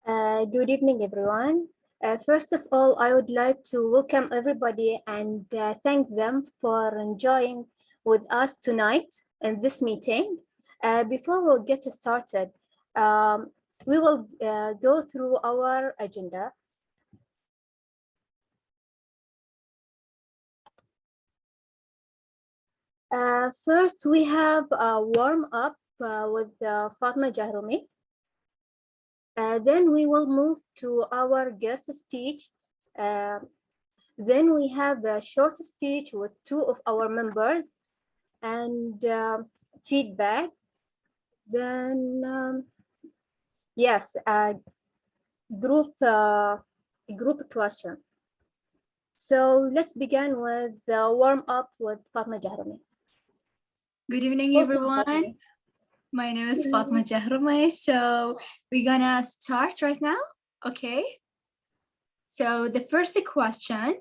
Good evening, everyone. First of all, I would like to welcome everybody and thank them for joining with us tonight in this meeting. Before we get started, we will go through our agenda. First, we have a warm-up with Fatma Jahrumi. Then we will move to our guest speech. Then we have a short speech with two of our members and feedback. Then, yes, group question. So let's begin with the warm up with Fatma Jahrumi. Good evening, everyone. Fatma. My name is Fatma Jahrumi. So we're gonna start right now, okay? So the first question,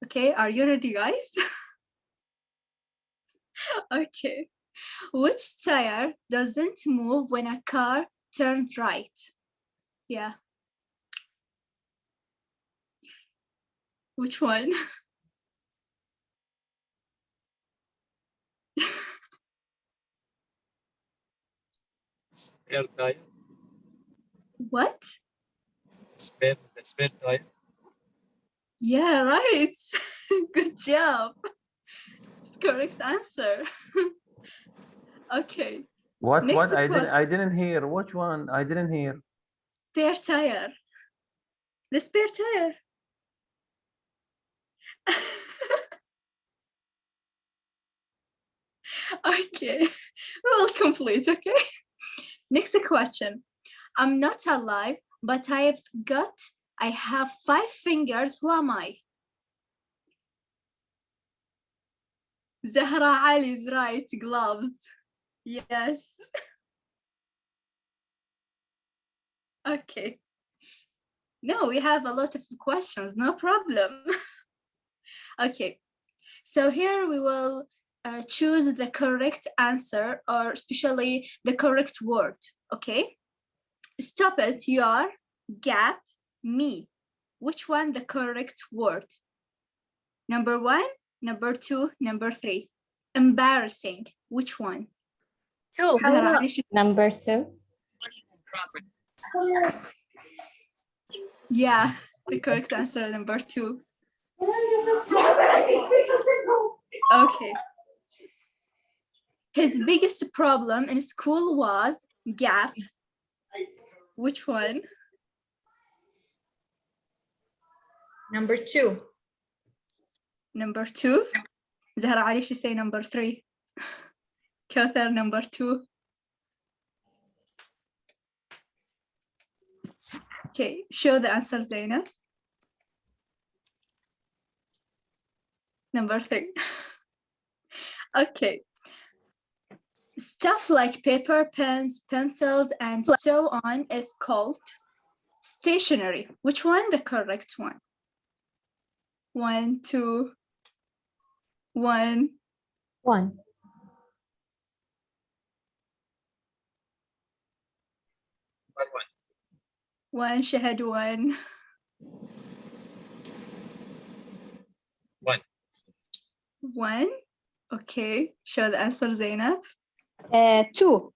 okay, are you ready, guys? Okay. Which tire doesn't move when a car turns right? Yeah. Which one? Spare tire. What? Spare tire. Yeah, right. Good job. It's correct answer. Okay. What? Next I question. didn't hear. Which one? I didn't hear. Spare tire. The spare tire. Okay, we will complete, okay? Next question. I'm not alive, but I have 5 fingers. Who am I? Zahra Ali is right, gloves. Yes. Okay. No, we have a lot of questions, no problem. Okay, so here we will choose the correct answer, or especially the correct word, okay? Stop it, your, gap, me. Which one the correct word? Number 1, number 2, number 3. Embarrassing. Which one? Number 2. Yeah, the correct answer, number 2. Okay. His biggest problem in school was gap. Which one? Number 2. Number 2. Zahra Ali, she say number 3. Kauthar, number 2. Okay, show the answer, Zainab. Number 3. Okay. Stuff like paper, pens, pencils, and so on is called stationery. Which one the correct one? 1, 2, 1. 1. 1, Shahad, 1. 1. 1. Okay, show the answer, Zainab. 2.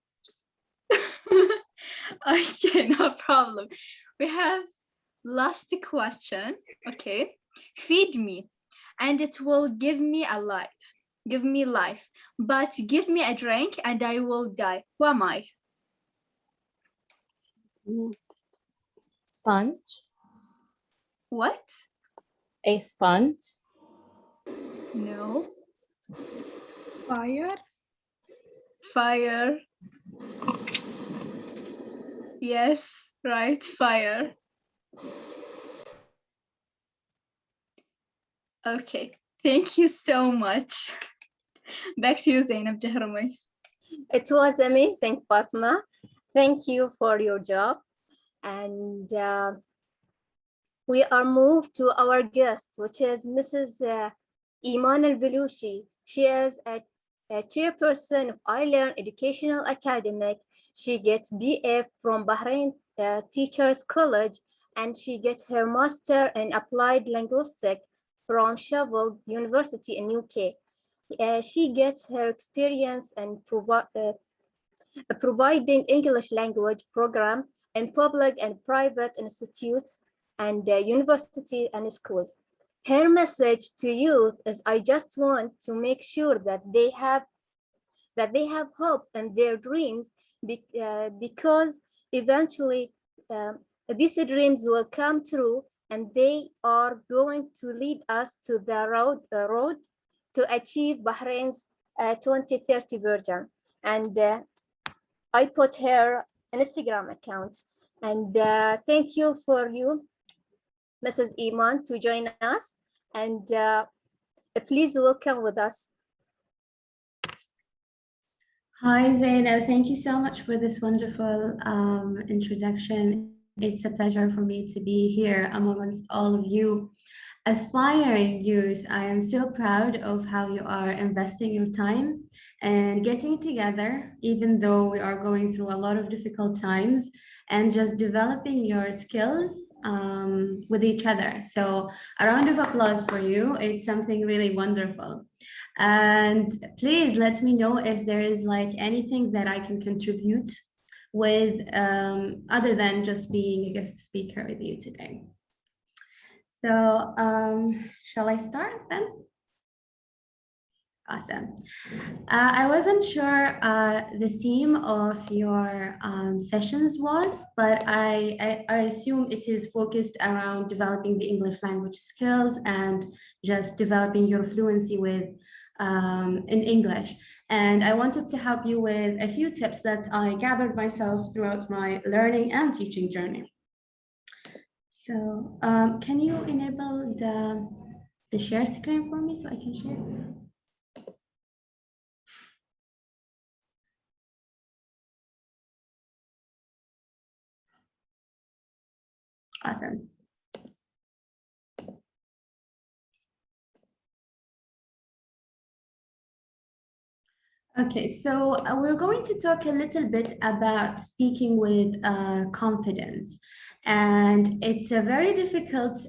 Okay, no problem. We have last question. Okay, feed me and it will give me a life. Give me life, but give me a drink and I will die. Who am I? Sponge. What? A sponge. No. Fire. Fire. Yes, right, fire. Okay, thank you so much. Back to you, Zainab Jahrumi. It was amazing, Fatma. Thank you for your job. And we are moved to our guest, which is Mrs. Iman Al-Belushi. She is a chairperson of I Learn Educational Academic. She gets BF from Bahrain Teachers College, and she gets her master in applied linguistics from Sheffield University in UK. She gets her experience in providing English language program in public and private institutes and university and schools. Her message to youth is, I just want to make sure that they have hope in their dreams, because eventually these dreams will come true, and they are going to lead us to the road to achieve Bahrain's 2030 version. And I put her Instagram account. And thank you for you, Mrs. Iman, to join us. And please welcome with us. Hi, Zainab. Thank you so much for this wonderful introduction. It's a pleasure for me to be here amongst all of you aspiring youth. I am so proud of how you are investing your time and getting together, even though we are going through a lot of difficult times, and just developing your skills with each other. So a round of applause for you. It's something really wonderful. And please let me know if there is like anything that I can contribute with other than just being a guest speaker with you today. So shall I start then? Awesome. I wasn't sure the theme of your sessions was, but I assume it is focused around developing the English language skills and just developing your fluency with in English. And I wanted to help you with a few tips that I gathered myself throughout my learning and teaching journey. So can you enable the share screen for me so I can share? Awesome. Okay, so we're going to talk a little bit about speaking with confidence. And it's a very difficult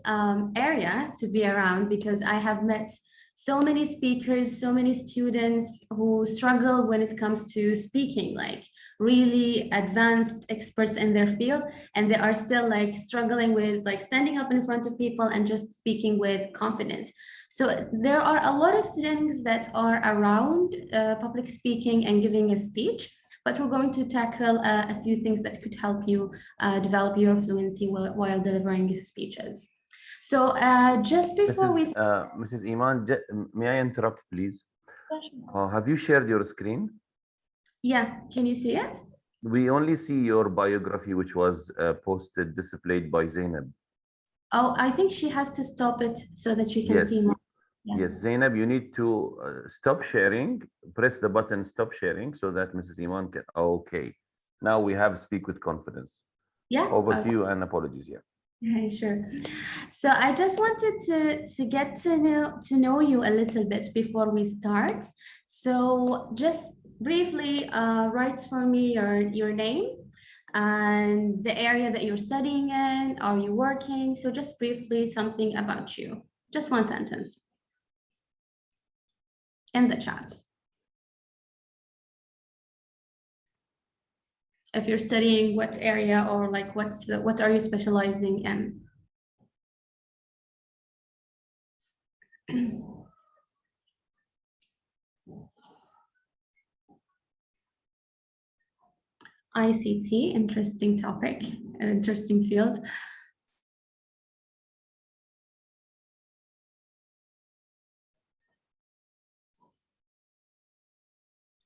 area to be around, because I have met so many speakers, so many students who struggle when it comes to speaking, like really advanced experts in their field, and they are still like struggling with like standing up in front of people and just speaking with confidence. So there are a lot of things that are around public speaking and giving a speech, but we're going to tackle a few things that could help you develop your fluency while delivering speeches. So just before Mrs. Iman, may I interrupt, please? Have you shared your screen? Yeah, can you see it? We only see your biography, which was posted, displayed by Zainab. Oh, I think she has to stop it so that you can see more. Yeah. Yes, Zainab, you need to stop sharing, press the button stop sharing so that Mrs. Iman can, okay. Now we have speak with confidence. Yeah. Over to you, and apologies, yeah. Yeah, sure. So I just wanted to get to know you a little bit before we start. So just briefly write for me your name and the area that you're studying in. Are you working? So just briefly something about you. Just one sentence in the chat. If you're studying, what area, or like what are you specializing in? ICT, interesting topic, an interesting field.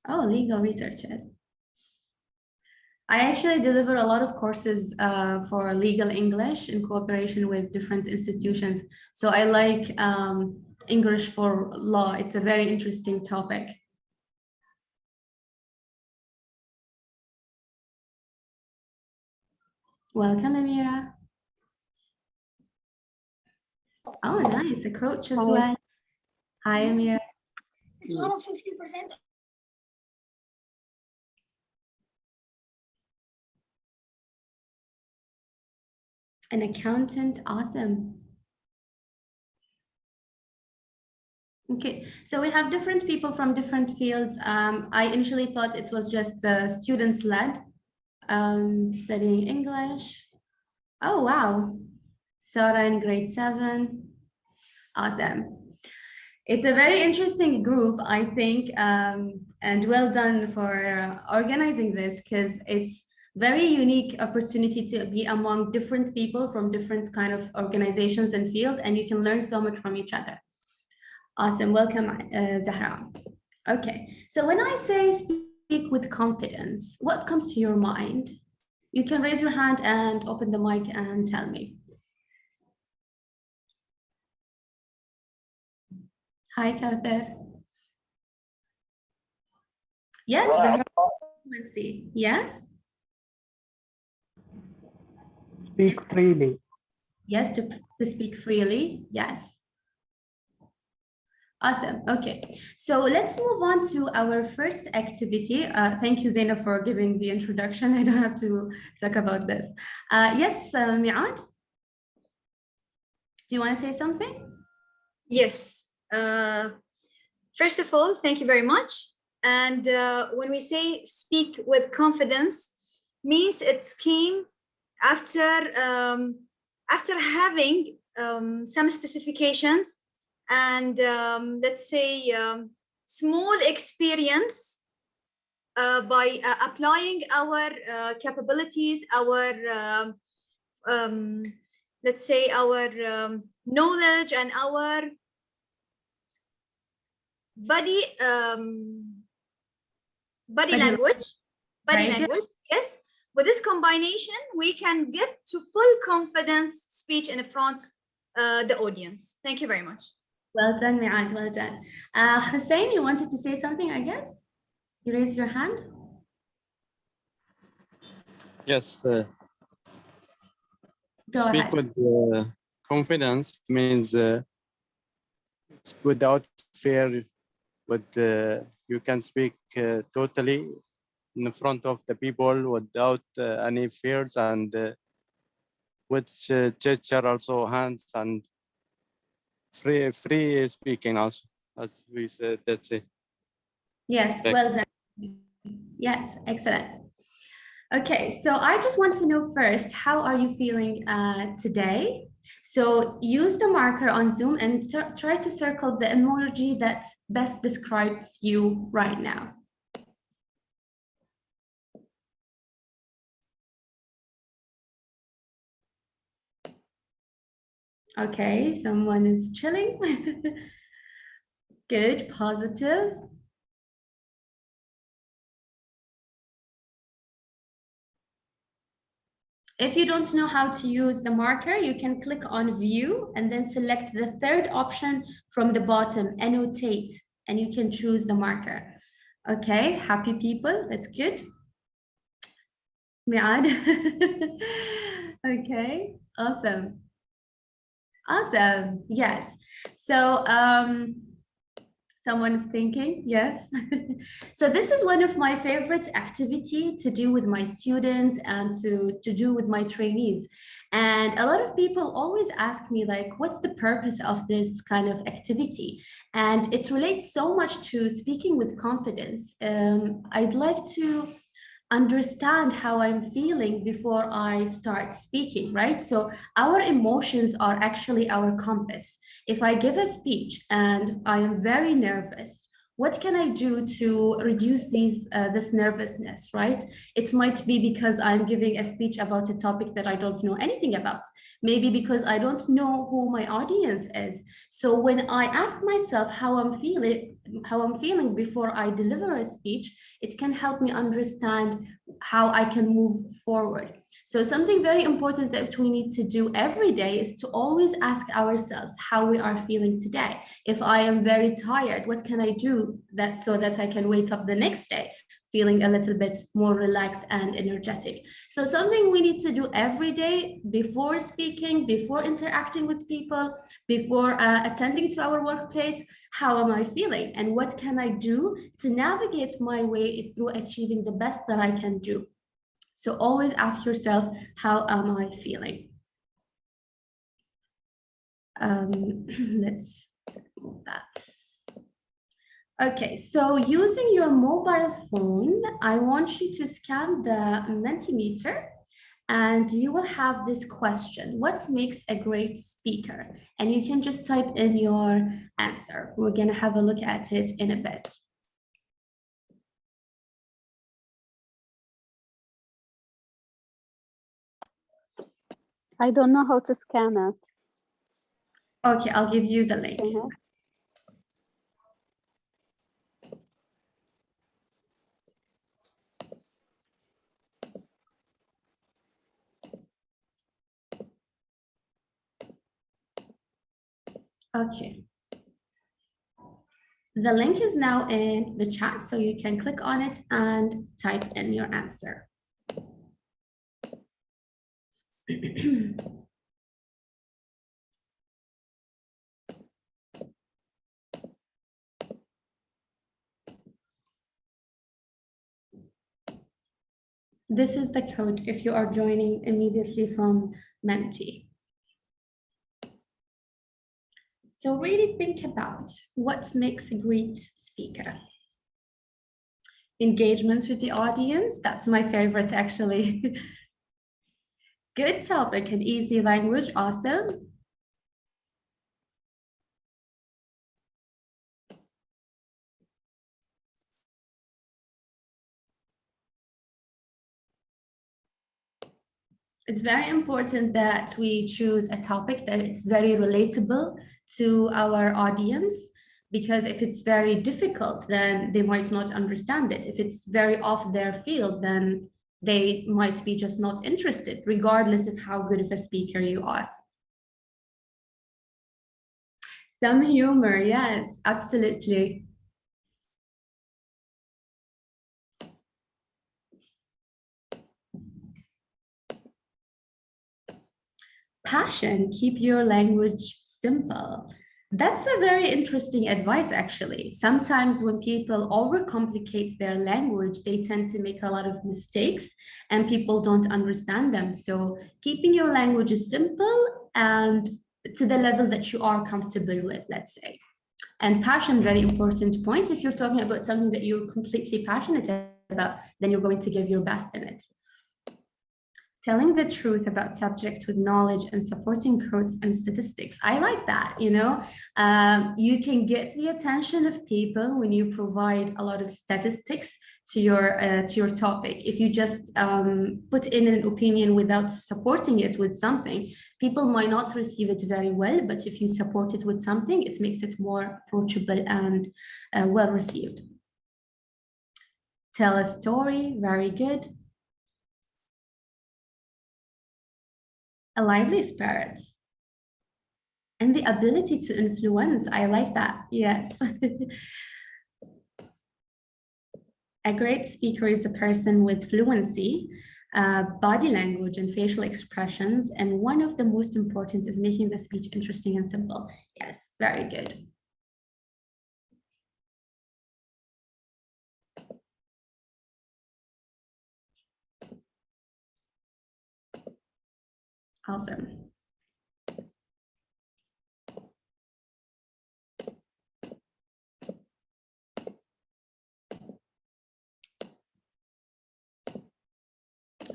Oh, legal researches. I actually deliver a lot of courses for legal English in cooperation with different institutions. So I like English for law. It's a very interesting topic. Welcome, Amira. Oh, nice, a coach as well. Hi, Amira. It's almost 60%. An accountant, awesome. Okay, so we have different people from different fields. I initially thought it was just students led, studying English. Oh, wow. Sarah in grade 7. Awesome. It's a very interesting group, I think, and well done for organizing this, because it's very unique opportunity to be among different people from different kind of organizations and field, and you can learn so much from each other. Awesome, welcome, Zahra. Okay, so when I say speak with confidence, what comes to your mind? You can raise your hand and open the mic and tell me. Hi, Kauthar. Yes, Zahra. Let's see. Yes. Speak freely. Yes, to speak freely. Yes. Awesome. Okay, so let's move on to our first activity. Thank you, Zainab, for giving the introduction. I don't have to talk about this. Yes, Mi'ad, do you want to say something? Yes. First of all, thank you very much. And when we say speak with confidence, means it came after having some specifications and let's say small experience by applying our capabilities, our let's say our knowledge and our body language, yes. With this combination, we can get to full confidence speech in front the audience. Thank you very much. Well done, Mi'ad, well done. Hussein, you wanted to say something, I guess? You raised your hand? Yes. Go speak ahead. with confidence means without fear, but you can speak totally in front of the people without any fears, and with gesture also, hands, and free speaking also, as we said. That's it. Yes, well done. Yes, excellent. Okay, so I just want to know first, how are you feeling today? So use the marker on Zoom and try to circle the emoji that best describes you right now. Okay, someone is chilling. Good, positive. If you don't know how to use the marker, you can click on view and then select the third option from the bottom, annotate, and you can choose the marker. Okay, happy people, that's good. Mi'ad. Okay, awesome. Awesome, yes. So someone is thinking, yes. So this is one of my favorite activity to do with my students and to do with my trainees. And a lot of people always ask me, like, what's the purpose of this kind of activity? And it relates so much to speaking with confidence. I'd like to understand how I'm feeling before I start speaking, right? So our emotions are actually our compass. If I give a speech and I am very nervous, what can I do to reduce this nervousness, right? It might be because I'm giving a speech about a topic that I don't know anything about. Maybe because I don't know who my audience is. So when I ask myself how I'm feeling before I deliver a speech, it can help me understand how I can move forward. So something very important that we need to do every day is to always ask ourselves how we are feeling today. If I am very tired, what can I do so that I can wake up the next day feeling a little bit more relaxed and energetic? So something we need to do every day before speaking, before interacting with people, before attending to our workplace. How am I feeling? And what can I do to navigate my way through achieving the best that I can do? So always ask yourself, how am I feeling? Let's move that. Okay, so using your mobile phone, I want you to scan the Mentimeter and you will have this question: what makes a great speaker? And you can just type in your answer. We're gonna have a look at it in a bit. I don't know how to scan it. Okay, I'll give you the link. Okay. The link is now in the chat, so you can click on it and type in your answer. This is the code if you are joining immediately from Menti. So really think about what makes a great speaker. Engagement with the audience, that's my favorite actually. Good topic and easy language, awesome. It's very important that we choose a topic that it's very relatable to our audience, because if it's very difficult, then they might not understand it. If it's very off their field, then they might be just not interested, regardless of how good of a speaker you are. Some humor, yes, absolutely. Passion, keep your language simple. That's a very interesting advice, actually. Sometimes when people overcomplicate their language, they tend to make a lot of mistakes and people don't understand them. So keeping your language simple and to the level that you are comfortable with, let's say. And passion, very important point. If you're talking about something that you're completely passionate about, then you're going to give your best in it. Telling the truth about subject with knowledge and supporting quotes and statistics. I like that, you know. You can get the attention of people when you provide a lot of statistics to your topic. If you just put in an opinion without supporting it with something, people might not receive it very well, but if you support it with something, it makes it more approachable and well received. Tell a story, very good. A lively spirit and the ability to influence. I like that. Yes. A great speaker is a person with fluency, body language and facial expressions. And one of the most important is making the speech interesting and simple. Yes, very good. Awesome.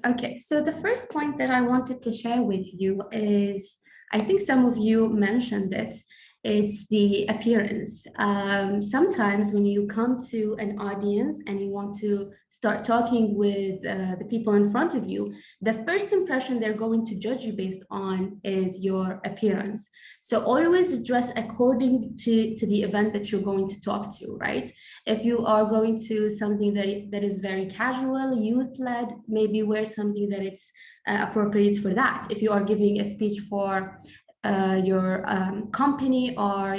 Okay, so the first point that I wanted to share with you is, I think some of you mentioned it, it's the appearance. Sometimes when you come to an audience and you want to start talking with the people in front of you, the first impression they're going to judge you based on is your appearance. So always dress according to the event that you're going to talk to, right? If you are going to something that is very casual, youth-led, maybe wear something that it's appropriate for that. If you are giving a speech for your company or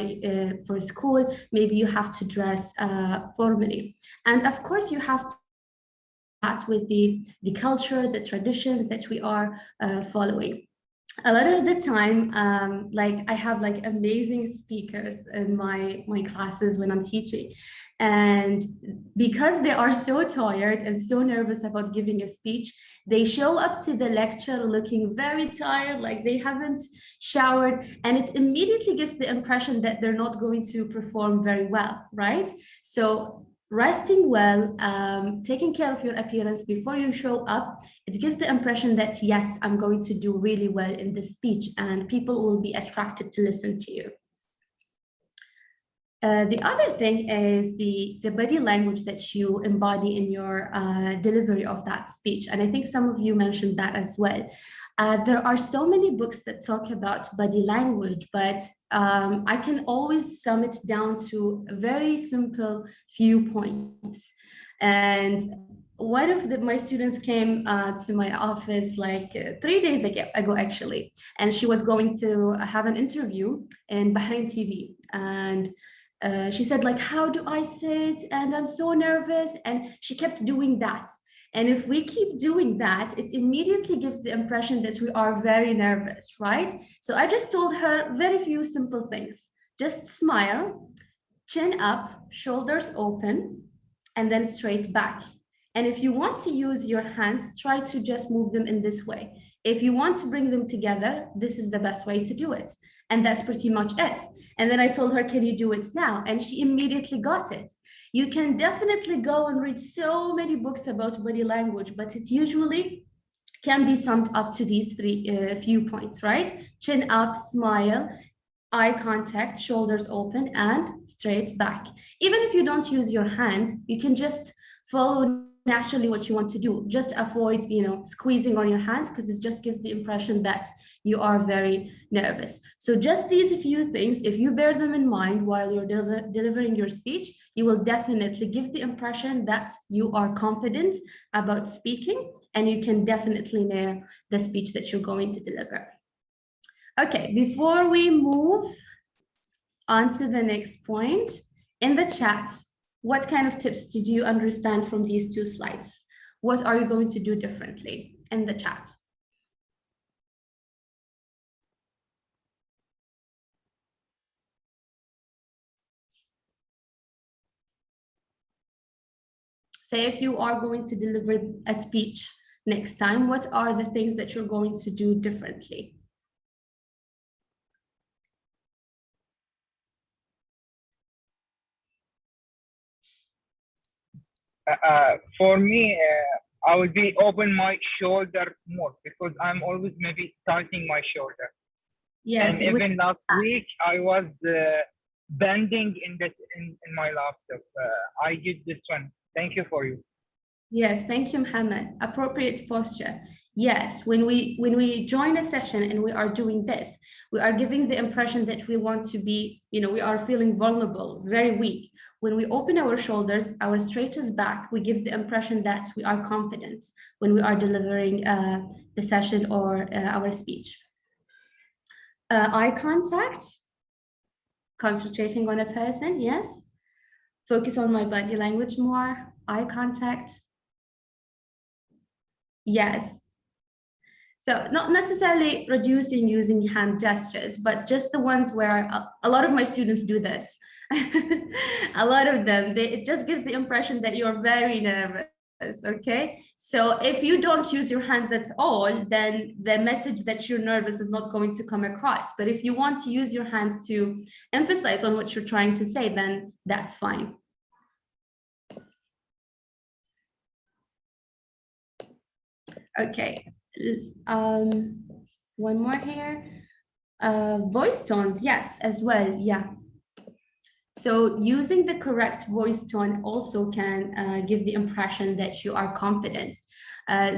for school, maybe you have to dress formally. And of course, you have to act with the culture, the traditions that we are following. a lot of the time, like I have like amazing speakers in my classes when I'm teaching. And because they are so tired and so nervous about giving a speech, they show up to the lecture looking very tired, like they haven't showered, and it immediately gives the impression that they're not going to perform very well, right? So resting well, taking care of your appearance before you show up, it gives the impression that, yes, I'm going to do really well in this speech and people will be attracted to listen to you. The other thing is the body language that you embody in your delivery of that speech. And I think some of you mentioned that as well. There are so many books that talk about body language, but I can always sum it down to a very simple few points. And one of my students came to my office like 3 days ago, actually, and she was going to have an interview in Bahrain TV. And she said, like, how do I sit? And I'm so nervous. And she kept doing that. And if we keep doing that, it immediately gives the impression that we are very nervous, right? So I just told her very few simple things. Just smile, chin up, shoulders open, and then straight back. And if you want to use your hands, try to just move them in this way. If you want to bring them together, this is the best way to do it. And that's pretty much it. And then I told her, can you do it now? And she immediately got it. You can definitely go and read so many books about body language, but it usually can be summed up to these few points, right? Chin up, smile, eye contact, shoulders open, and straight back. Even if you don't use your hands, you can just follow naturally what you want to do. Just avoid, squeezing on your hands, because it just gives the impression that you are very nervous. So just these few things, if you bear them in mind while you're delivering your speech, you will definitely give the impression that you are confident about speaking, and you can definitely nail the speech that you're going to deliver. Okay, before we move on to the next point, in the chat, what kind of tips did you understand from these two slides? What are you going to do differently in the chat? Say if you are going to deliver a speech next time, what are the things that you're going to do differently? For me, I will be open my shoulder more, because I'm always maybe tightening my shoulder. Yes. And even last week, I was bending in my laptop. I did this one. Thank you for you. Yes, thank you, Mohammed. Appropriate posture. Yes, when we join a session and we are doing this, we are giving the impression that we want to be, we are feeling vulnerable, very weak. When we open our shoulders, our straightest back, we give the impression that we are confident when we are delivering the session or our speech. Eye contact, concentrating on a person, yes. Focus on my body language more, eye contact. Yes. So not necessarily reducing using hand gestures, but just the ones where a lot of my students do this. A lot of them, it just gives the impression that you're very nervous, okay? So if you don't use your hands at all, then the message that you're nervous is not going to come across. But if you want to use your hands to emphasize on what you're trying to say, then that's fine. Okay, one more here. Voice tones, yes, as well, yeah. So using the correct voice tone also can give the impression that you are confident.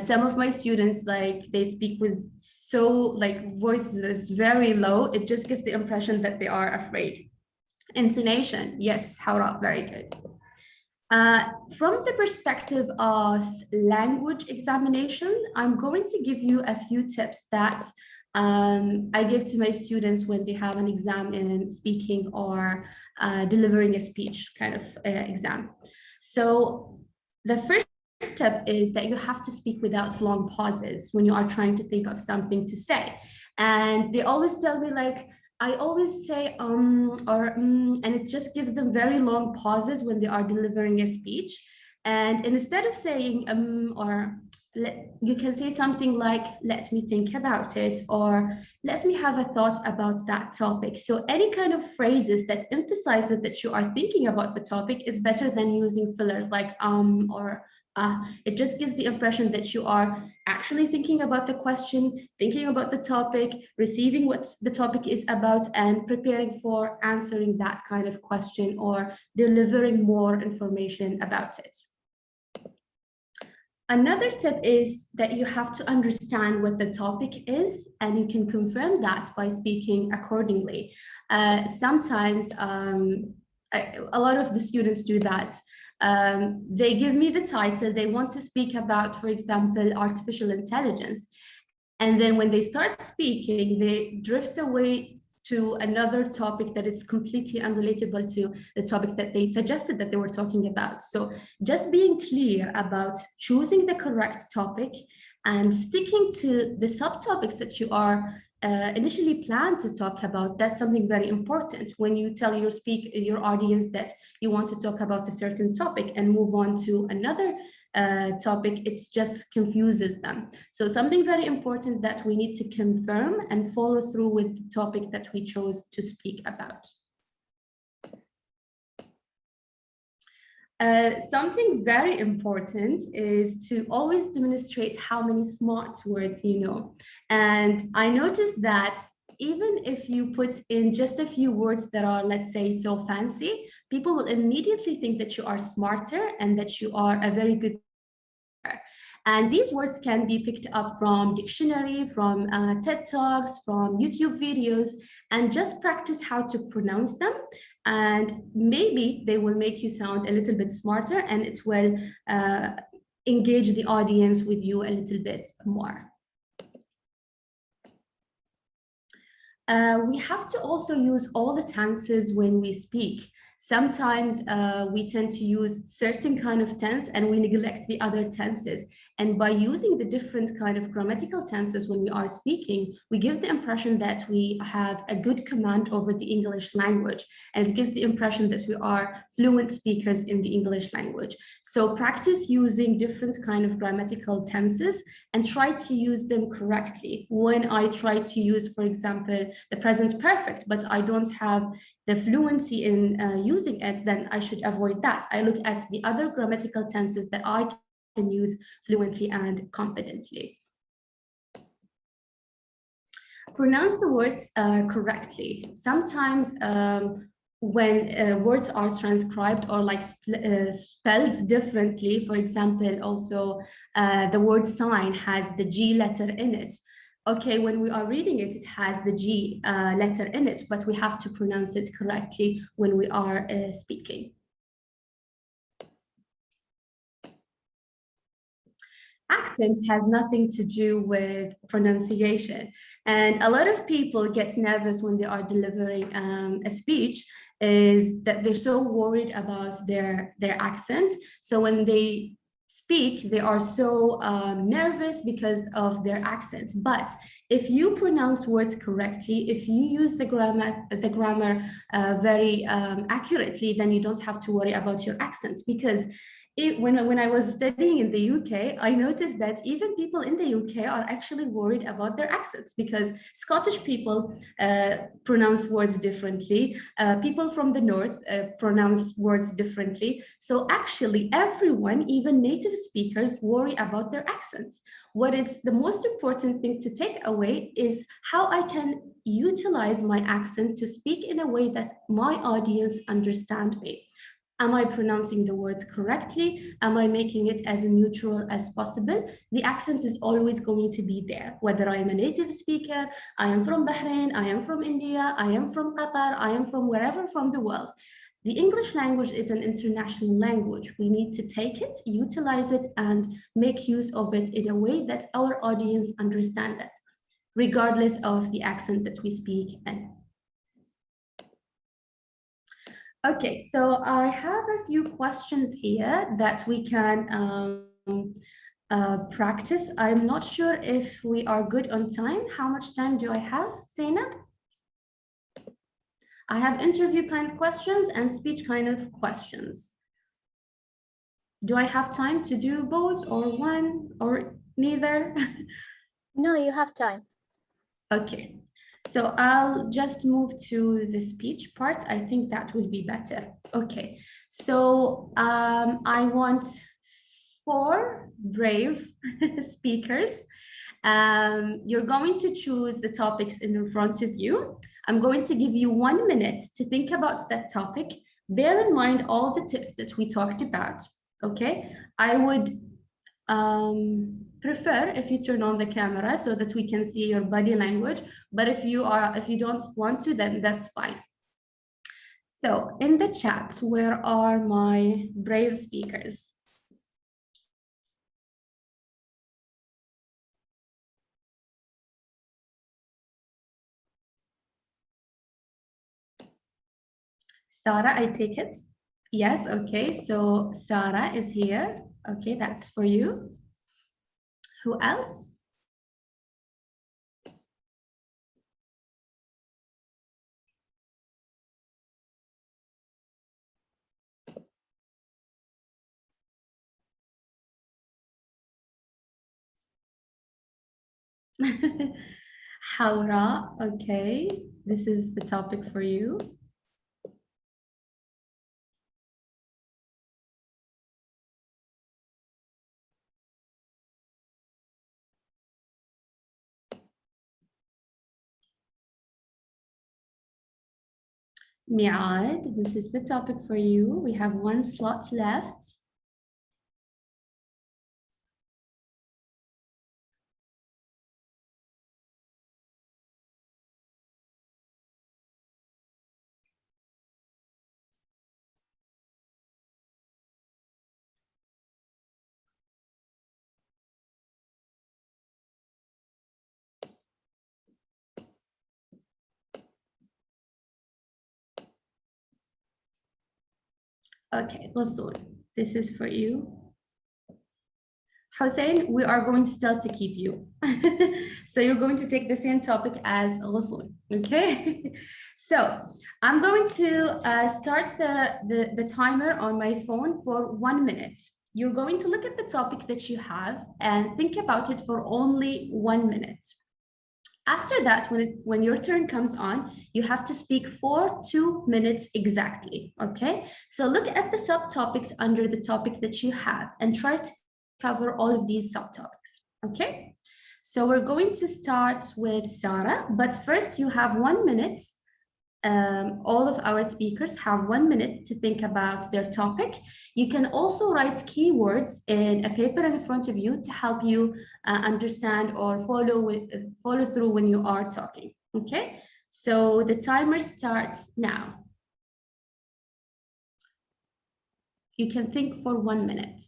Some of my students, like, they speak with voice is very low. It just gives the impression that they are afraid. Intonation, yes, Hawra, very good. From the perspective of language examination, I'm going to give you a few tips that I give to my students when they have an exam in speaking or delivering a speech kind of exam. So the first step is that you have to speak without long pauses when you are trying to think of something to say. And they always tell me like, I always say or and it just gives them very long pauses when they are delivering a speech. And instead of saying or you can say something like, let me think about it, or let me have a thought about that topic. So any kind of phrases that emphasizes that you are thinking about the topic is better than using fillers like or it just gives the impression that you are actually thinking about the question, thinking about the topic, receiving what the topic is about, and preparing for answering that kind of question or delivering more information about it. Another tip is that you have to understand what the topic is, and you can confirm that by speaking accordingly. Sometimes a lot of the students do that. They give me the title, they want to speak about, for example, artificial intelligence. And then when they start speaking, they drift away to another topic that is completely unrelatable to the topic that they suggested that they were talking about. So just being clear about choosing the correct topic and sticking to the subtopics that you are initially planned to talk about, that's something very important. When you tell your audience that you want to talk about a certain topic and move on to another topic, it just confuses them. So something very important that we need to confirm and follow through with the topic that we chose to speak about. Something very important is to always demonstrate how many smart words you know. And I noticed that even if you put in just a few words that are, let's say, so fancy, people will immediately think that you are smarter and that you are a very good speaker. And these words can be picked up from dictionary, from TED Talks, from YouTube videos, and just practice how to pronounce them. And maybe they will make you sound a little bit smarter, and it will engage the audience with you a little bit more. We have to also use all the tenses when we speak. Sometimes we tend to use certain kind of tense and we neglect the other tenses. And by using the different kind of grammatical tenses when we are speaking, we give the impression that we have a good command over the English language. And it gives the impression that we are fluent speakers in the English language. So practice using different kind of grammatical tenses and try to use them correctly. When I try to use, for example, the present perfect, but I don't have the fluency in using it, then I should avoid that. I look at the other grammatical tenses that I can use fluently and confidently. Pronounce the words correctly. Sometimes when words are transcribed or like spelled differently, for example, also the word sign has the G letter in it. Okay, when we are reading it, it has the G letter in it, but we have to pronounce it correctly when we are speaking. Accent has nothing to do with pronunciation. And a lot of people get nervous when they are delivering a speech, is that they're so worried about their accent. So when they speak, they are so nervous because of their accent. But if you pronounce words correctly, if you use the grammar very accurately, then you don't have to worry about your accent. Because when I was studying in the UK, I noticed that even people in the UK are actually worried about their accents, because Scottish people pronounce words differently. People from the north pronounce words differently. So actually everyone, even native speakers, worry about their accents. What is the most important thing to take away is how I can utilize my accent to speak in a way that my audience understand me. Am I pronouncing the words correctly? Am I making it as neutral as possible? The accent is always going to be there, whether I am a native speaker, I am from Bahrain, I am from India, I am from Qatar, I am from wherever from the world. The English language is an international language. We need to take it, utilize it, and make use of it in a way that our audience understands it, regardless of the accent that we speak in. Okay, so I have a few questions here that we can practice. I'm not sure if we are good on time. How much time do I have, Zainab? I have interview kind of questions and speech kind of questions. Do I have time to do both or one or neither? No, you have time. Okay, so I'll just move to the speech part. I think that will be better. Okay, so I want 4 brave speakers. You're going to choose the topics in front of you. I'm going to give you 1 minute to think about that topic. Bear in mind all the tips that we talked about, okay? I would prefer if you turn on the camera so that we can see your body language, but if you don't want to, then that's fine. So in the chat, where are my brave speakers? Sarah, I take it. Yes, okay, so Sarah is here. Okay, that's for you. Who else? Hawra, okay, this is the topic for you. Mi'ad, this is the topic for you. We have 1 slot left. Okay, Ghusl, this is for you. Hussein, we are going still to keep you. So you're going to take the same topic as Ghusl, okay? So I'm going to start the timer on my phone for 1 minute. You're going to look at the topic that you have and think about it for only 1 minute. After that, when your turn comes on, you have to speak for 2 minutes exactly, okay? So look at the subtopics under the topic that you have and try to cover all of these subtopics, okay? So we're going to start with Sarah, but first you have 1 minute. All of our speakers have 1 minute to think about their topic. You can also write keywords in a paper in front of you to help you understand or follow through when you are talking, okay? So the timer starts now. You can think for 1 minute.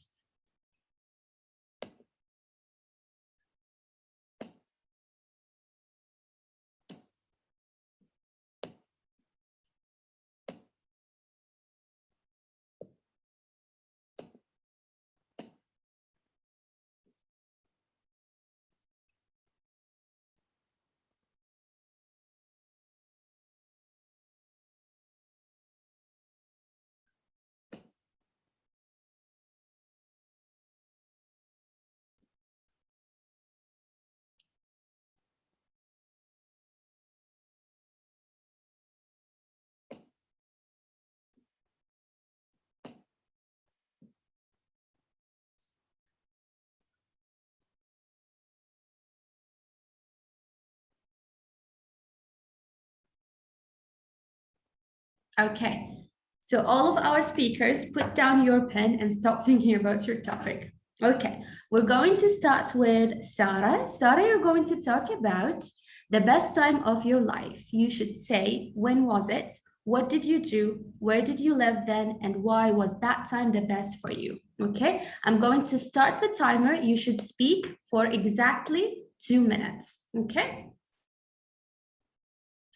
Okay, so all of our speakers, put down your pen and stop thinking about your topic. Okay, we're going to start with Sarah. Sarah, you're going to talk about the best time of your life. You should say, when was it? What did you do? Where did you live then? And why was that time the best for you? Okay, I'm going to start the timer. You should speak for exactly 2 minutes. Okay,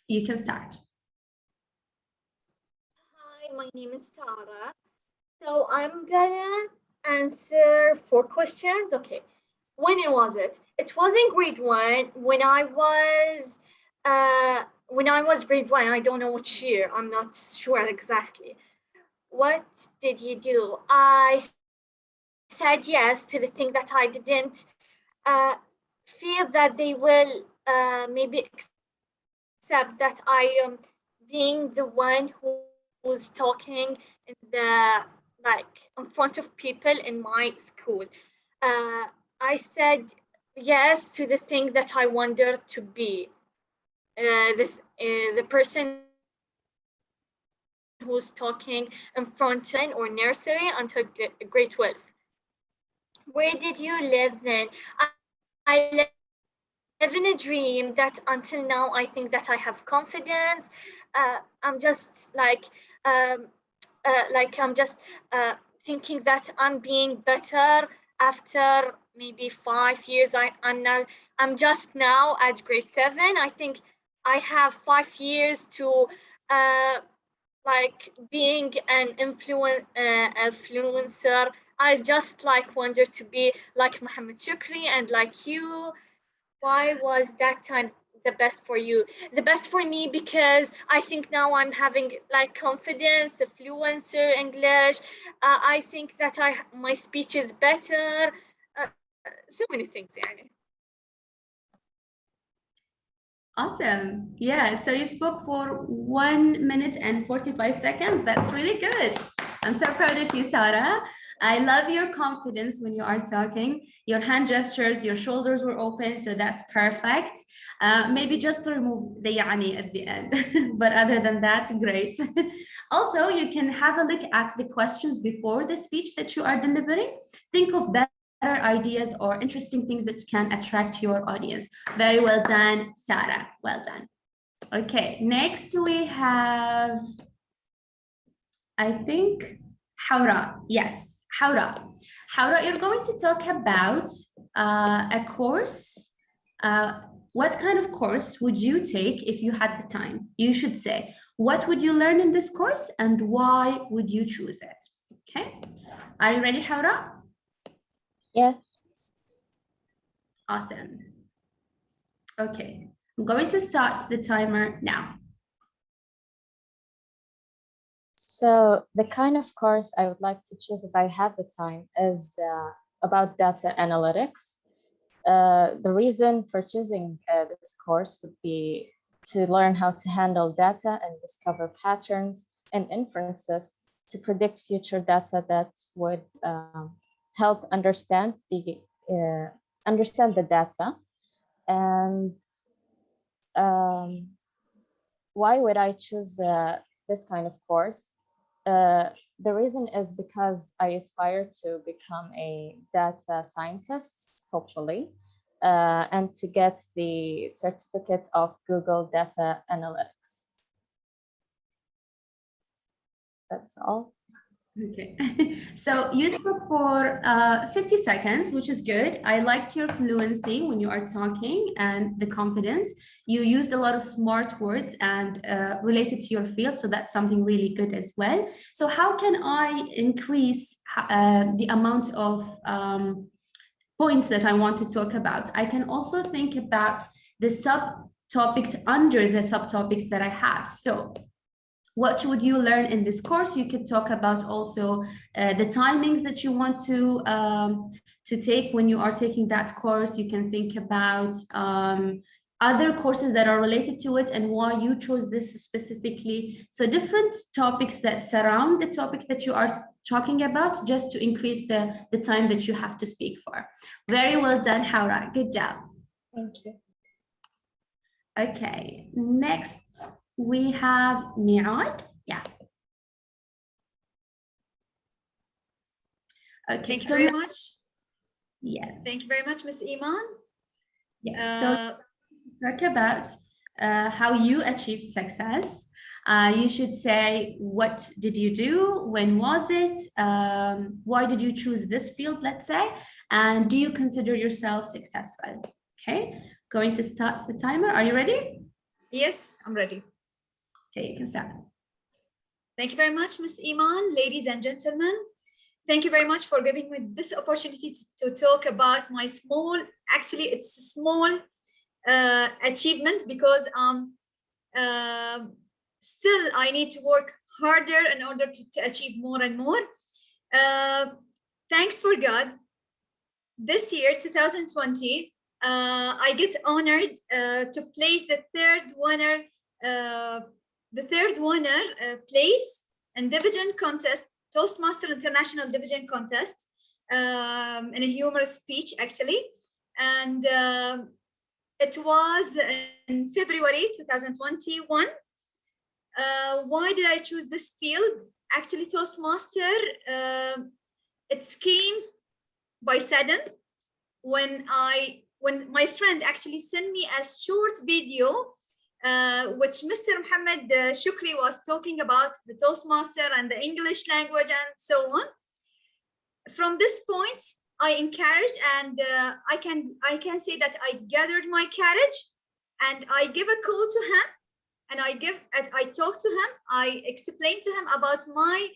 you can start. Hi, my name is Sarah. So I'm gonna answer 4 questions. Okay. When was it? It was in grade 1 when I was grade 1. I don't know which year. I'm not sure exactly. What did you do? I said yes to the thing that I didn't feel that they will maybe accept that I am being the one who's talking in the in front of people in my school. I said yes to the thing that I wanted to be. The person who's talking in front or nursery until grade 12. Where did you live then? I live in a dream that until now I think that I have confidence. I'm just thinking that I'm being better after maybe 5 years. I'm just now at grade 7. I think I have 5 years to being an influencer. I just wanted to be like Mohammed Shukri and like you. Why was that time the best for you? The best for me because I think now I'm having confidence, fluencer English. I think that my speech is better. So many things, yani. Awesome. Yeah, so you spoke for 1 minute and 45 seconds. That's really good. I'm so proud of you, Sarah. I love your confidence when you are talking. Your hand gestures, your shoulders were open, so that's perfect. Maybe just to remove the yani at the end, but other than that, great. Also, you can have a look at the questions before the speech that you are delivering. Think of better ideas or interesting things that can attract your audience. Very well done, Sarah. Well done. Okay, next we have, I think, Haura. Yes, Haura. Haura, you're going to talk about a course. What kind of course would you take if you had the time? You should say, what would you learn in this course and why would you choose it? Okay, are you ready, Haura? Yes. Awesome. Okay, I'm going to start the timer now. So the kind of course I would like to choose if I have the time is about data analytics. The reason for choosing this course would be to learn how to handle data and discover patterns and inferences to predict future data that would help understand the data. And why would I choose this kind of course? The reason is because I aspire to become a data scientist, hopefully, and to get the certificate of Google Data Analytics. That's all. Okay, so you spoke for 50 seconds, which is good. I liked your fluency when you are talking and the confidence. You used a lot of smart words and related to your field, so that's something really good as well. So how can I increase the amount of points that I want to talk about? I can also think about the subtopics under the subtopics that I have. So what would you learn in this course? You could talk about also the timings that you want to take when you are taking that course. You can think about other courses that are related to it and why you chose this specifically. So different topics that surround the topic that you are talking about, just to increase the time that you have to speak for. Very well done, Haura. Good job. Thank you. Okay, next we have Mi'ad. Yeah. Okay. Thank you very much. Yeah. Thank you very much, Ms. Iman. Yeah. So talk about how you achieved success. You should say, what did you do? When was it? Why did you choose this field, let's say? And do you consider yourself successful? Okay, going to start the timer. Are you ready? Yes, I'm ready. Okay, you can start. Thank you very much, Ms. Iman. Ladies and gentlemen, thank you very much for giving me this opportunity to talk about my small, actually it's a small achievement, because still I need to work harder in order to achieve more and more. Thanks for God, this year, 2020, I get honored to place the third winner place in division contest, Toastmaster International Division Contest, in a humorous speech actually, and it was in February 2021. Why did I choose this field? Actually, Toastmaster, it came by sudden when my friend actually sent me a short video which Mr. Mohammed Shukri was talking about the Toastmaster and the English language and so on. From this point, I encouraged, and I can say that I gathered my courage, and I give a call to him, and I talked to him. I explained to him about my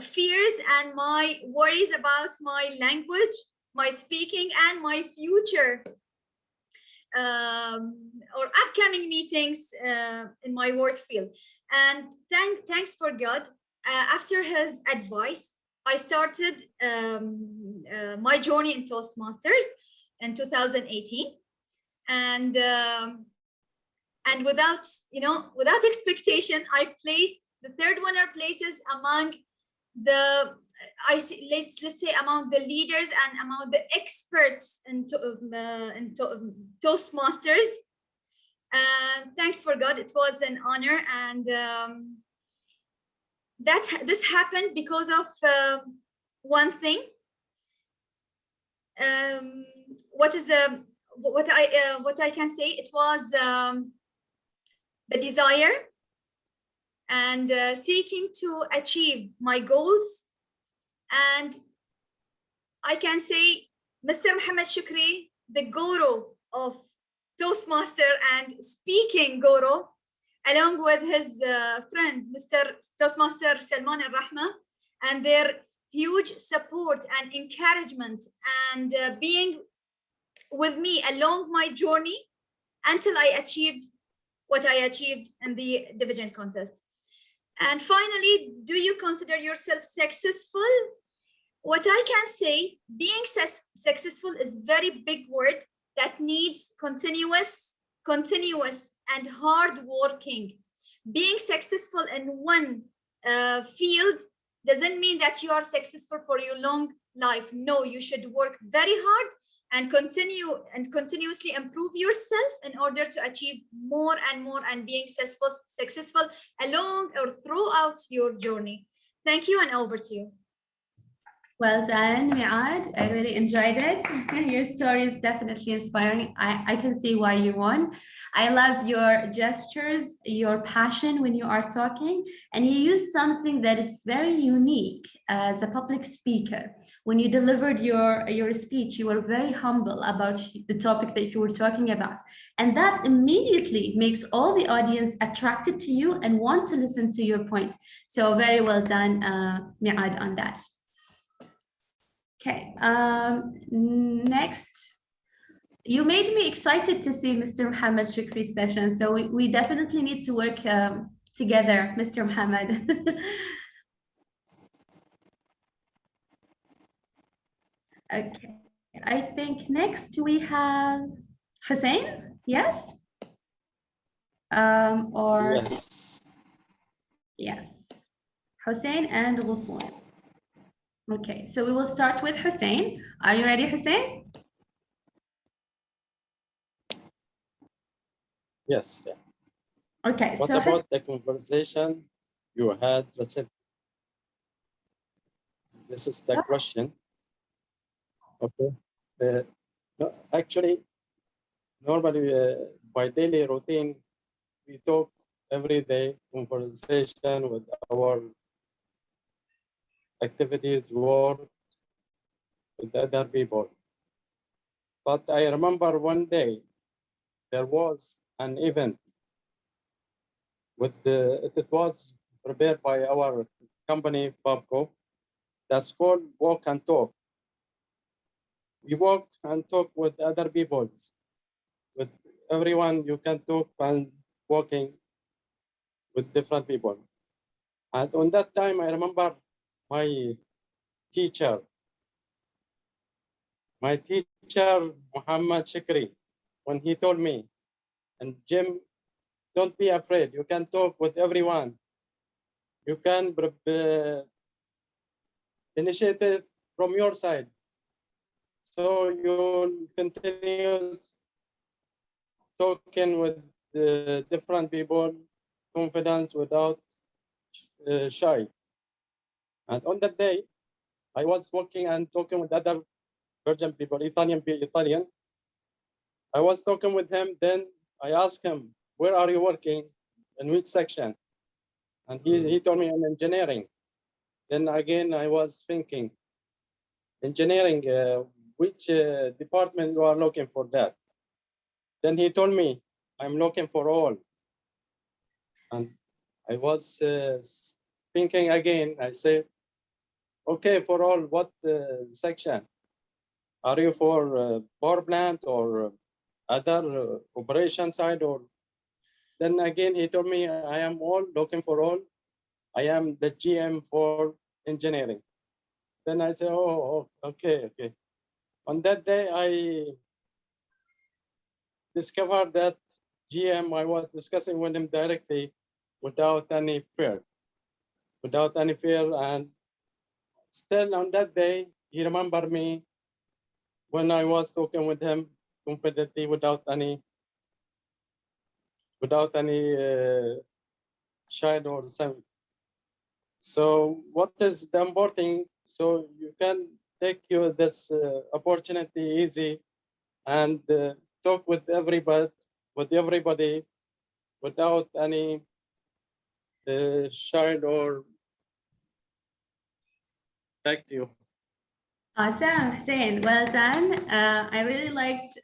fears and my worries about my language, my speaking, and my future or upcoming meetings in my work field. And thanks for God, after his advice, I started my journey in Toastmasters in 2018, and without expectation, I placed the third winner places among the let's say among the leaders and among the experts in Toastmasters. And thanks for God, it was an honor, and this happened because of one thing. What I can say, it was the desire and seeking to achieve my goals. And I can say Mr. Mohammed Shukri, the guru of Toastmaster and speaking guru, along with his friend, Mr. Toastmaster Salman Al-Rahma, and their huge support and encouragement, and being with me along my journey until I achieved what I achieved in the division contest. And finally, do you consider yourself successful? What I can say, being successful is a very big word that needs continuous and hard working. Being successful in one field doesn't mean that you are successful for your long life. No, you should work very hard and continuously improve yourself in order to achieve more and more, and being successful along or throughout your journey. Thank you, and over to you. Well done, Mi'ad. I really enjoyed it. Your story is definitely inspiring. I can see why you won. I loved your gestures, your passion when you are talking, and you used something that is very unique as a public speaker. When you delivered your speech, you were very humble about the topic that you were talking about. And that immediately makes all the audience attracted to you and want to listen to your point. So very well done, Mi'ad, on that. Okay, next, you made me excited to see Mr. Mohammed Shukri's session. So we definitely need to work together, Mr. Mohammed. Okay, I think next we have Hussein, yes? Or yes, Hussein and Ghussoon. Okay, so we will start with Hussein. Are you ready, Hussein? Yes. Yeah. Okay. What so about the conversation you had recently? This is the question. Okay. No, actually, normally by daily routine, we talk every day, conversation with our activities, work with other people. But I remember one day there was an event with it was prepared by our company Babco, That's called walk and talk. We walk and talk with other people. With everyone, you can talk and walking with different people. And on that time, I remember my teacher, Muhammad Shikri, when he told me, and Jim, don't be afraid. You can talk with everyone. You can initiate it from your side. So you'll continue talking with different people, confident without shy. And on that day, I was walking and talking with other Belgian people, Italian. I was talking with him. Then I asked him, where are you working? In which section? And he told me in engineering. Then again, I was thinking, engineering, which department you are looking for that? Then he told me, I'm looking for all. And I was thinking again, I said, okay, for all, what section? Are you for power plant or other operation side? Or then again, he told me, I am all looking for all. I am the GM for engineering. Then I said, oh, okay. On that day, I discovered that GM, I was discussing with him directly without any fear. And still on that day, he remembered me when I was talking with him confidently without any shy or something. So what is the important? So you can take this opportunity easy and talk with everybody without any shy or back to you. Awesome, Hussein, well done. I really liked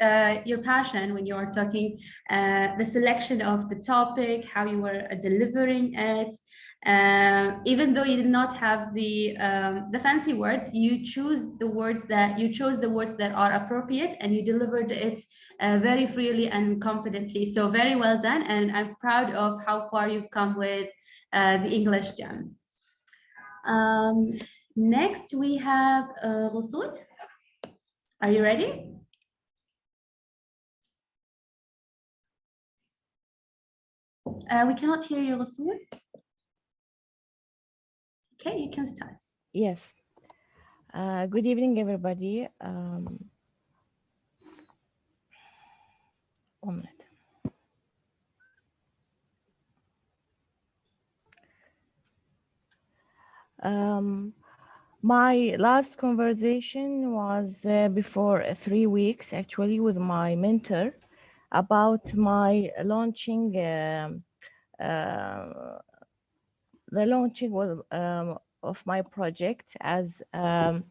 your passion when you were talking, the selection of the topic, how you were delivering it. Even though you did not have the fancy word, you chose the words that are appropriate, and you delivered it very freely and confidently. So very well done, and I'm proud of how far you've come with the English Jam. Next, we have Rasul. Are you ready? We cannot hear you, Rasul. Okay, you can start. Yes. Good evening, everybody. 1 minute. My last conversation was before 3 weeks, actually, with my mentor about my launching, the launching of my project as a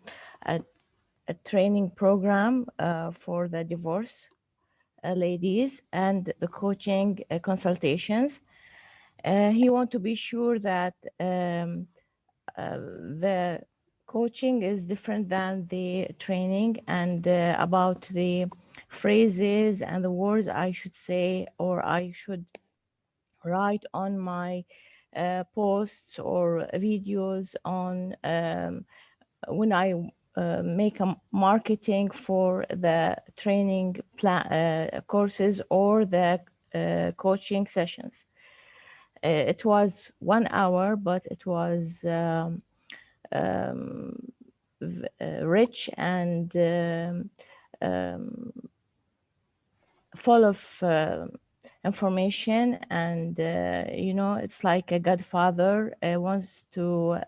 training program for the divorce ladies and the coaching consultations. He wants to be sure that the coaching is different than the training, and about the phrases and the words I should say or I should write on my posts or videos on when I make a marketing for the training plan courses or the coaching sessions. It was 1 hour, but it was rich and full of information, and you know, it's like a godfather wants to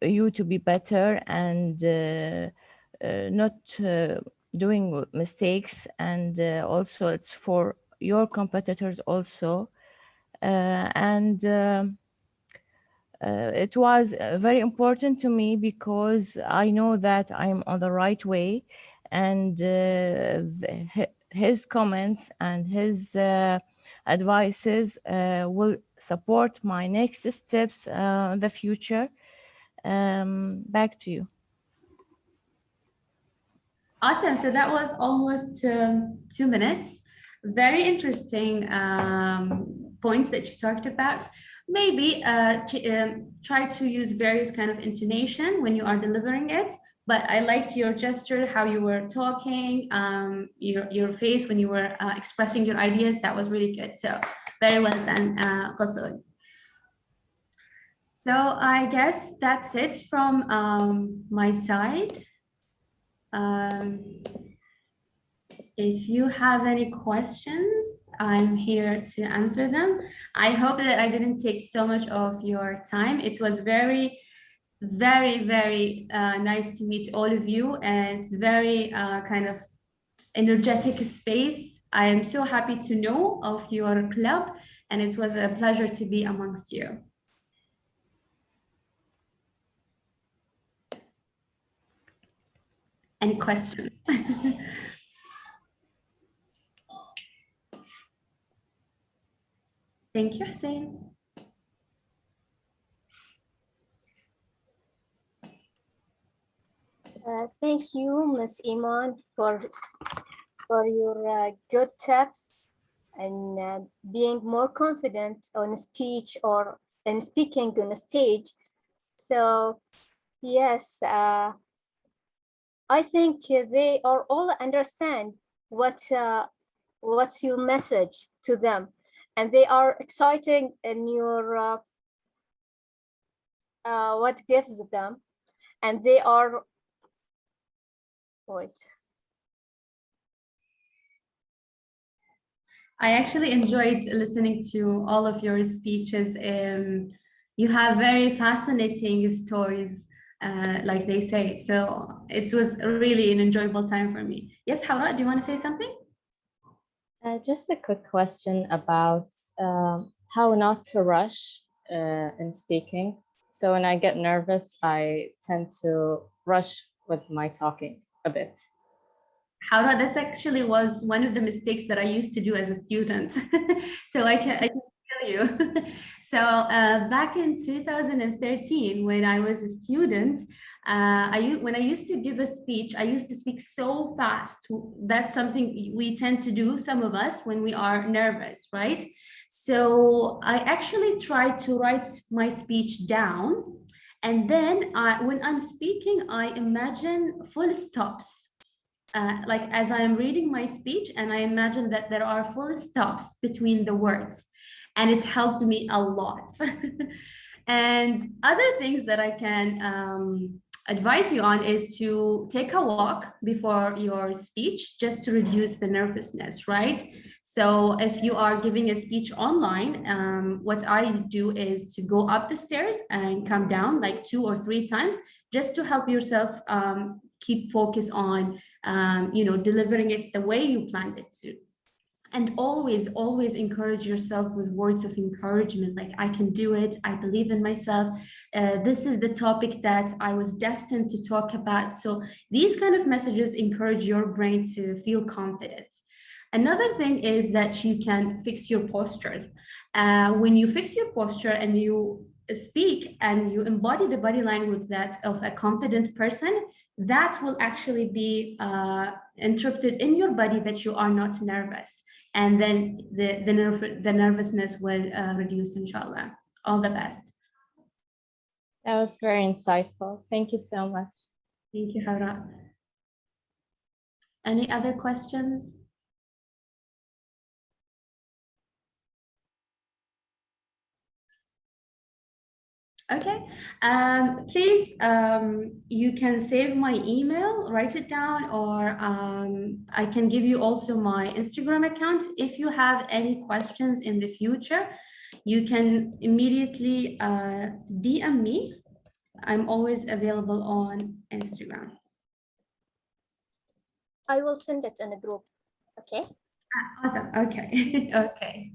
you to be better and not doing mistakes, and also it's for your competitors also, and it was very important to me because I know that I'm on the right way, and his comments and his advices will support my next steps in the future. Back to you. Awesome. So that was almost 2 minutes. Very interesting points that you talked about. Maybe try to use various kind of intonation when you are delivering it. But I liked your gesture, how you were talking, your face when you were expressing your ideas. That was really good. So very well done, Qassoud. So I guess that's it from my side. If you have any questions, I'm here to answer them. I hope that I didn't take so much of your time. It was very, very, very nice to meet all of you, and it's very kind of energetic space. I am so happy to know of your club, and it was a pleasure to be amongst you. Any questions? Thank you, Hussein. Thank you, Ms. Iman, for your good tips and being more confident on speech or in speaking on a stage. So yes, I think they are all understand what's your message to them, and they are exciting in your what gives them, and they are wait. I actually enjoyed listening to all of your speeches. You have very fascinating stories, like they say. So it was really an enjoyable time for me. Yes, Hawra, do you want to say something? Just a quick question about how not to rush in speaking. So when I get nervous, I tend to rush with my talking a bit. Hawra, that's actually was one of the mistakes that I used to do as a student. So I can tell you. So back in 2013, when I was a student, when I used to give a speech, I used to speak so fast. That's something we tend to do, some of us, when we are nervous, right? So I actually tried to write my speech down. And then when I'm speaking, I imagine full stops. Like as I am reading my speech, and I imagine that there are full stops between the words, and it helped me a lot. And other things that I can advise you on is to take a walk before your speech, just to reduce the nervousness, right? So if you are giving a speech online, what I do is to go up the stairs and come down like 2 or 3 times, just to help yourself keep focus on delivering it the way you planned it to. And always encourage yourself with words of encouragement, like I can do it, I believe in myself, this is the topic that I was destined to talk about. So these kind of messages encourage your brain to feel confident. Another thing is that you can fix your postures. When you fix your posture and you speak and you embody the body language that of a confident person, that will actually be interpreted in your body that you are not nervous, and then the nervousness will reduce, inshallah. All the best. That was very insightful. Thank you so much. Thank you, Hawra. Any other questions? Okay, please, you can save my email, write it down, or I can give you also my Instagram account. If you have any questions in the future, you can immediately DM me. I'm always available on Instagram. I will send it in a group. Okay. Awesome. Okay. Okay.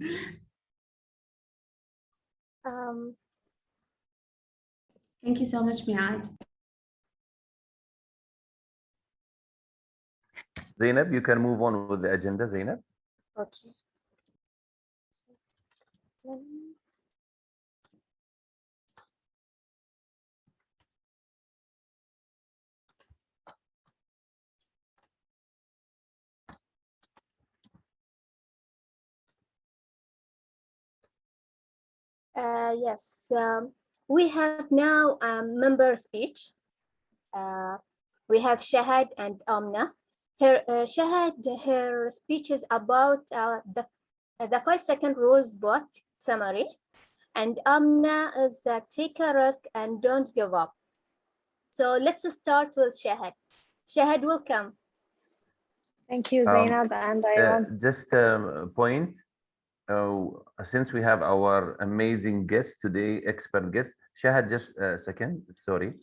Thank you so much, Miad. Zainab, you can move on with the agenda, Zainab. Okay. Yes, we have now member speech. We have Shahad and Amna. Shahad, her speech is about the 5-second rules book summary, and Amna is take a risk and don't give up. So let's start with Shahad. Shahad, welcome. Thank you, Zainab, and I want Just a point. Since we have our amazing guest today, expert guest, Shahad, just a second, sorry.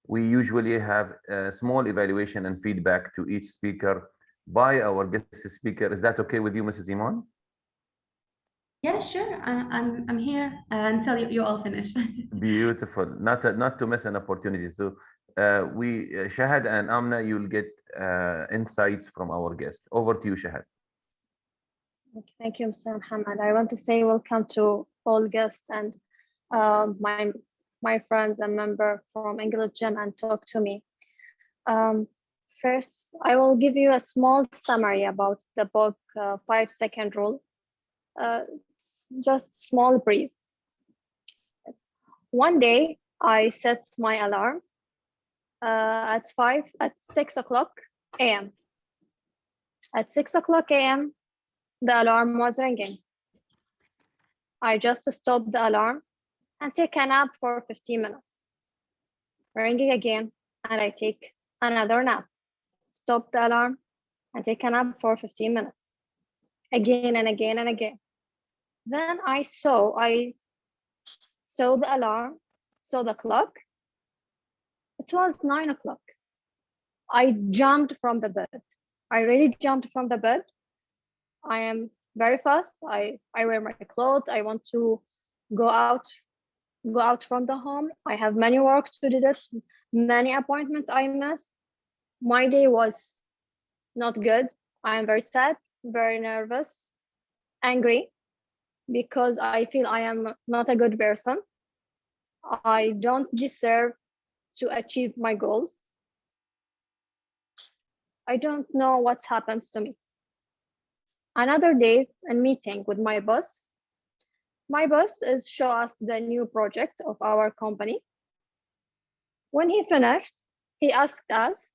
We usually have a small evaluation and feedback to each speaker by our guest speaker. Is that okay with you, Mrs. Iman? Yeah, sure. I'm here until you all finish. Beautiful. Not to miss an opportunity. So Shahad and Amna, you'll get insights from our guest. Over to you, Shahad. Thank you, Mr. Muhammad. I want to say welcome to all guests and my friends and member from English Gym and Talk to Me. First, I will give you a small summary about the book 5-second rule. Just small brief. One day, I set my alarm at 6 o'clock a.m. At 6 o'clock a.m., the alarm was ringing. I just stopped the alarm and take a nap for 15 minutes. Ringing again, and I take another nap. Stop the alarm and take a nap for 15 minutes. Again and again and again. Then I saw the alarm, saw the clock. It was 9 o'clock. I jumped from the bed. I really jumped from the bed. I am very fast. I wear my clothes. I want to go out from the home. I have many works to do, that many appointments I missed. My day was not good. I am very sad, very nervous, angry, because I feel I am not a good person. I don't deserve to achieve my goals. I don't know what happens to me. Another day, a meeting with my boss. My boss is show us the new project of our company. When he finished, he asked us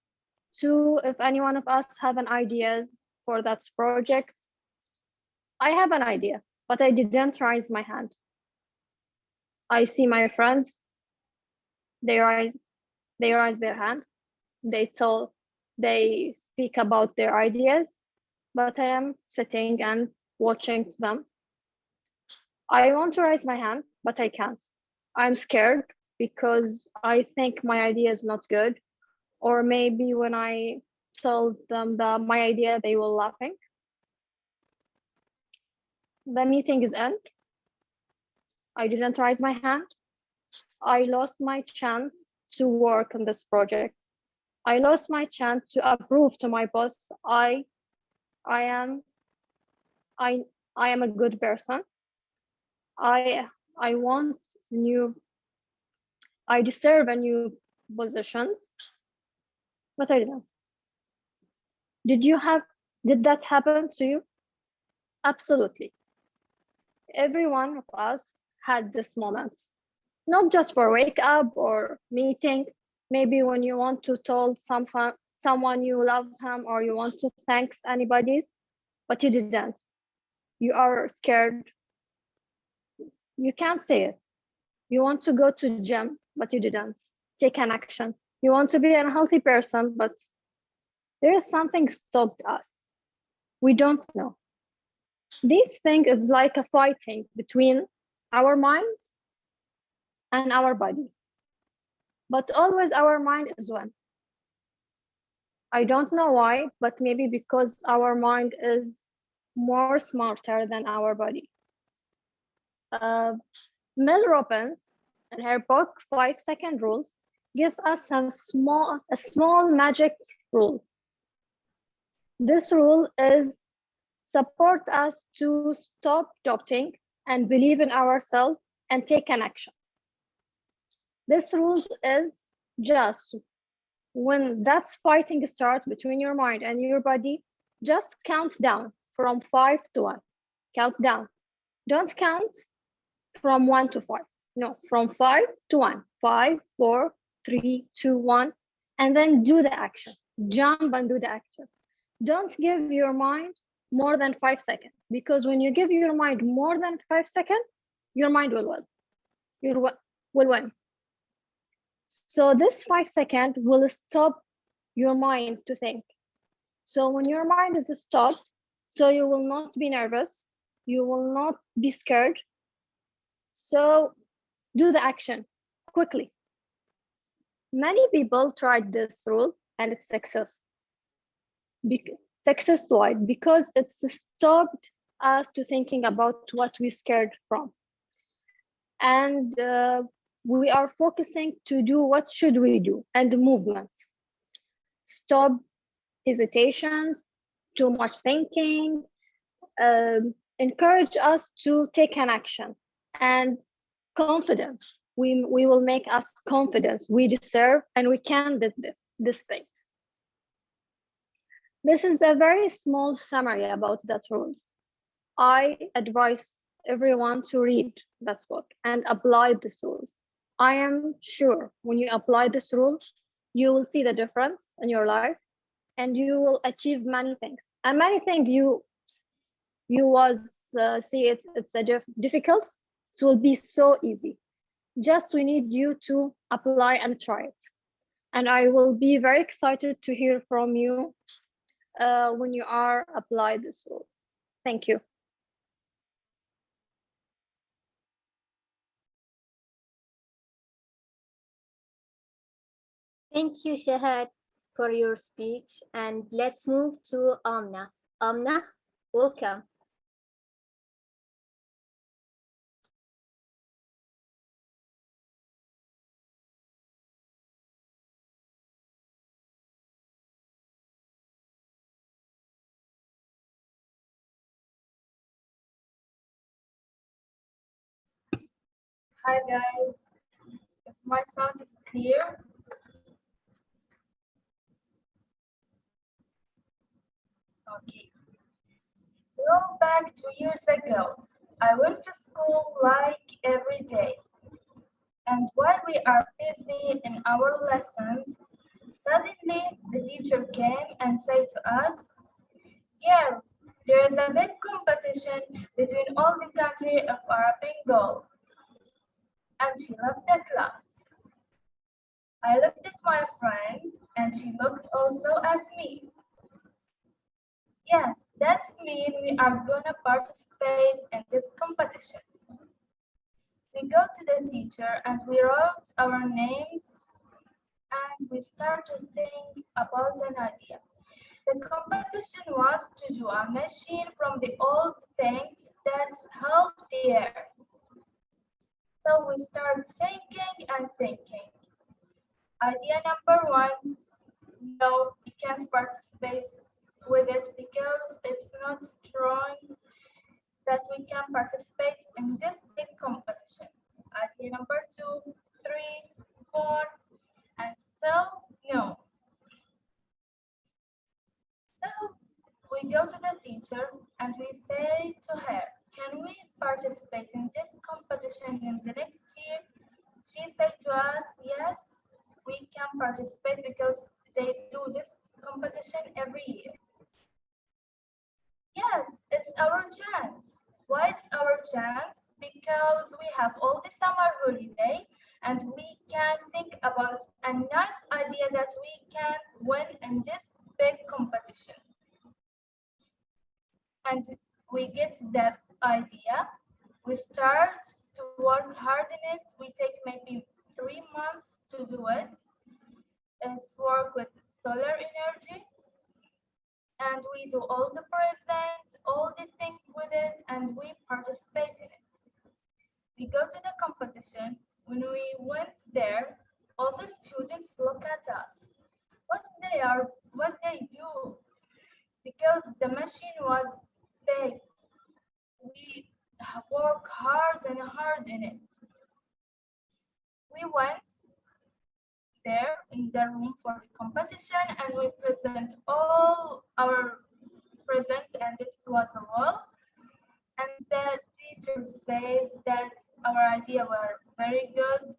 if any one of us have an idea for that project. I have an idea, but I didn't raise my hand. I see my friends, they raise their hand. They speak about their ideas, but I am sitting and watching them. I want to raise my hand, but I can't. I'm scared because I think my idea is not good. Or maybe when I told them my idea, they were laughing. The meeting is end. I didn't raise my hand. I lost my chance to work on this project. I lost my chance to approve to my boss I am a good person. I deserve a new positions, but I didn't. Did that happen to you? Absolutely. Every one of us had this moment, not just for wake up or meeting, maybe when you want to tell someone you love him or you want to thank anybody, but you didn't. You are scared. You can't say it. You want to go to gym, but you didn't take an action. You want to be a healthy person, but there is something stopped us. We don't know. This thing is like a fighting between our mind and our body. But always our mind is one. I don't know why, but maybe because our mind is more smarter than our body. Mel Robbins, in her book 5-second rules, give us a small magic rule. This rule is support us to stop doubting and believe in ourselves and take an action. This rule is just when that fighting starts between your mind and your body, just count down from 5 to 1. Count down. Don't count from 1 to 5. No, from 5 to 1. 5, 4, 3, 2, 1. And then do the action. Jump and do the action. Don't give your mind more than 5 seconds, because when you give your mind more than 5 seconds, your mind will win. So this 5 seconds will stop your mind to think. So when your mind is stopped, so you will not be nervous, you will not be scared. So do the action quickly. Many people tried this rule and it's success. Success why? Because it's stopped us to thinking about what we're scared from. And we are focusing to do what should we do and movements. Stop hesitations, too much thinking, encourage us to take an action, and confidence. We will make us confident. We deserve and we can do these things. This is a very small summary about that rules. I advise everyone to read that book and apply these rules. I am sure when you apply this rule, you will see the difference in your life and you will achieve many things. And many things you see it's a difficult, so it will be so easy. Just we need you to apply and try it. And I will be very excited to hear from you when you are apply this rule. Thank you. Thank you, Shahad, for your speech. And let's move to Amna. Amna, welcome. Hi guys, is my sound is clear? Okay. So back 2 years ago, I went to school like every day. And while we are busy in our lessons, suddenly the teacher came and said to us, "Girls, there is a big competition between all the countries of Arabian Gulf." And she left the class. I looked at my friend and she looked also at me. Yes, that's mean we are gonna participate in this competition. We go to the teacher and we wrote our names and we start to think about an idea. The competition was to do a machine from the old things that help the air. So we start thinking and thinking. Idea number 1, no, we can't participate with it because it's not strong that we can participate in this big competition. Idea number 2, 3, 4, and still no. So we go to the teacher and we say to her, "Can we participate in this competition in the next year?" She said to us, "Yes, we can participate because they do this competition every year." Yes, it's our chance. Why it's our chance? Because we have all the summer holiday and we can think about a nice idea that we can win in this big competition. And we get the idea, we start to work hard in it. We take maybe 3 months to do it. It's work with solar energy. And we do all the present, all the things with it, and we participate in it. We go to the competition. When we went there, all the students look at us. What they do, because the machine was big. We work hard and hard in it. We went there in the room for the competition and we present all our present, and this was a wall. And the teacher says that our idea were very good,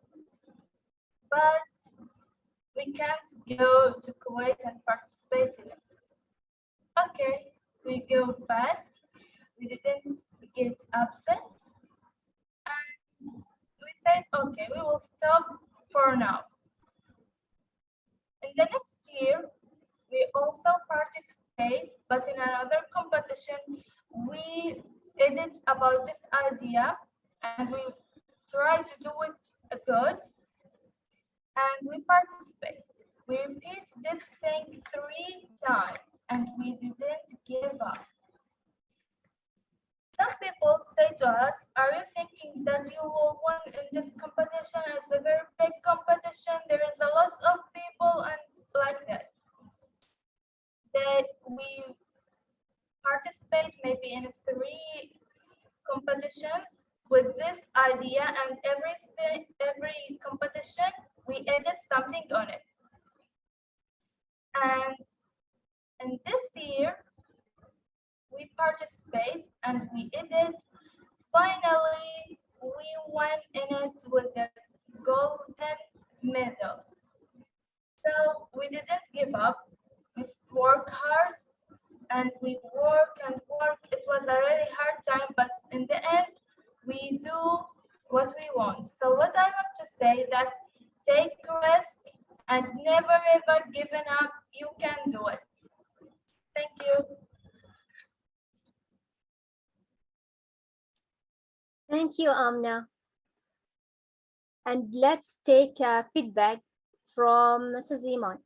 but we can't go to Kuwait and participate in it. Okay, we go back. We didn't get upset. And we said, okay, we will stop for now. In the next year, we also participate, but in another competition, we edit about this idea and we try to do it good, and we participate. We repeat this thing 3 times and we didn't give up. Some people say to us, are you thinking that you will win in this competition? It's a very big competition. There is a lot of people and like that. That we participate maybe in 3 competitions with this idea, and every competition we edit something on it. And in this year, we participate and we edit. Finally, we won in it with the golden medal. So we didn't give up. We worked hard and we work and work. It was a really hard time, but in the end, we do what we want. So what I want to say that take risk and never ever giving up. You can do it. Thank you. Thank you, Amna. And let's take feedback from Mrs. Iman.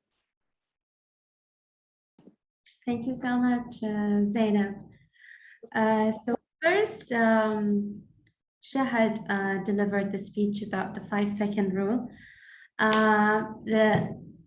Thank you so much, Zainab. So first, Shahad delivered the speech about the 5-second rule.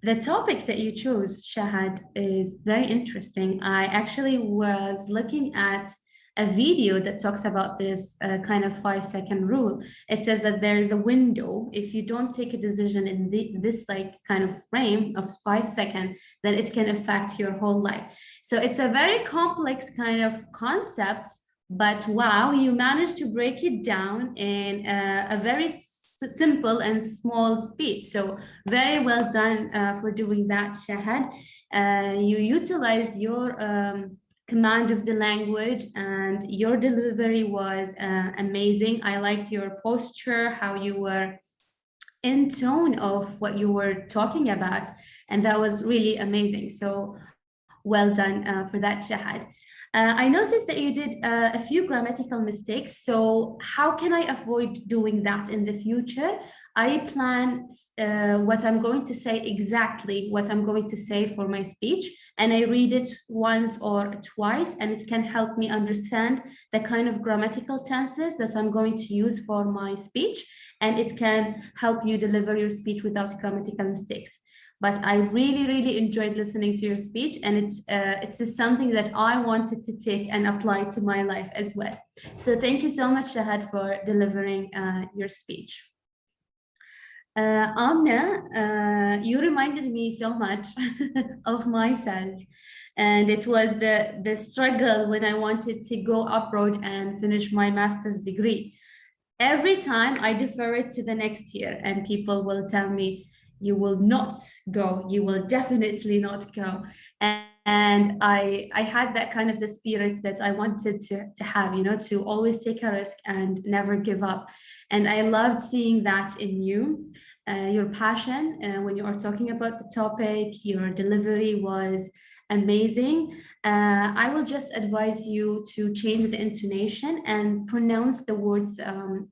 The topic that you chose, Shahad, is very interesting. I actually was looking at a video that talks about this kind of 5-second rule. It says that there is a window. If you don't take a decision in this like kind of frame of 5 seconds, then it can affect your whole life. So it's a very complex kind of concept, but wow, you managed to break it down in a very simple and small speech. So very well done for doing that, Shahad. You utilized your command of the language and your delivery was amazing. I liked your posture, how you were in tone of what you were talking about, and that was really amazing. So well done for that, Shahad. I noticed that you did a few grammatical mistakes. So how can I avoid doing that in the future? I plan what I'm going to say, exactly what I'm going to say for my speech, and I read it once or twice, and it can help me understand the kind of grammatical tenses that I'm going to use for my speech, and it can help you deliver your speech without grammatical mistakes. But I really, really enjoyed listening to your speech, and it's something that I wanted to take and apply to my life as well. So thank you so much, Shahad, for delivering your speech. Amna, you reminded me so much of myself, and it was the struggle when I wanted to go abroad and finish my master's degree. Every time I defer it to the next year, and people will tell me, you will not go, you will definitely not go. And I had that kind of the spirit that I wanted to have, you know, to always take a risk and never give up. And I loved seeing that in you, your passion when you are talking about the topic. Your delivery was amazing. I will just advise you to change the intonation and pronounce the words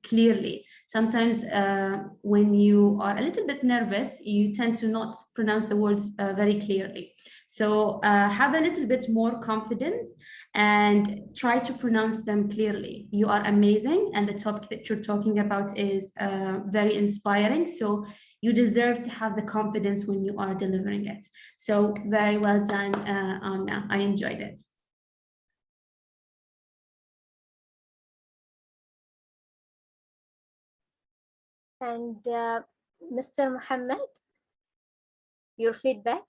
clearly. Sometimes when you are a little bit nervous, you tend to not pronounce the words very clearly. So have a little bit more confidence and try to pronounce them clearly. You are amazing, and the topic that you're talking about is very inspiring. So you deserve to have the confidence when you are delivering it. So very well done, Amna. I enjoyed it. And Mr. Muhammad, your feedback?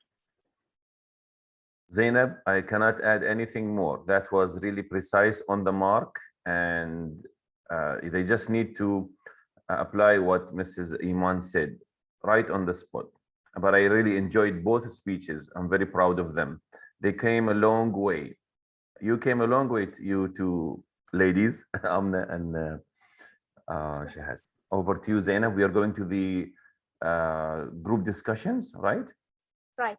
Zainab, I cannot add anything more. That was really precise, on the mark, and they just need to apply what Mrs. Iman said right on the spot. But I really enjoyed both speeches. I'm very proud of them. They came a long way. You came a long way, you two ladies, Amna and Shahad. Over to you, Zainab. We are going to the group discussions, right? Right.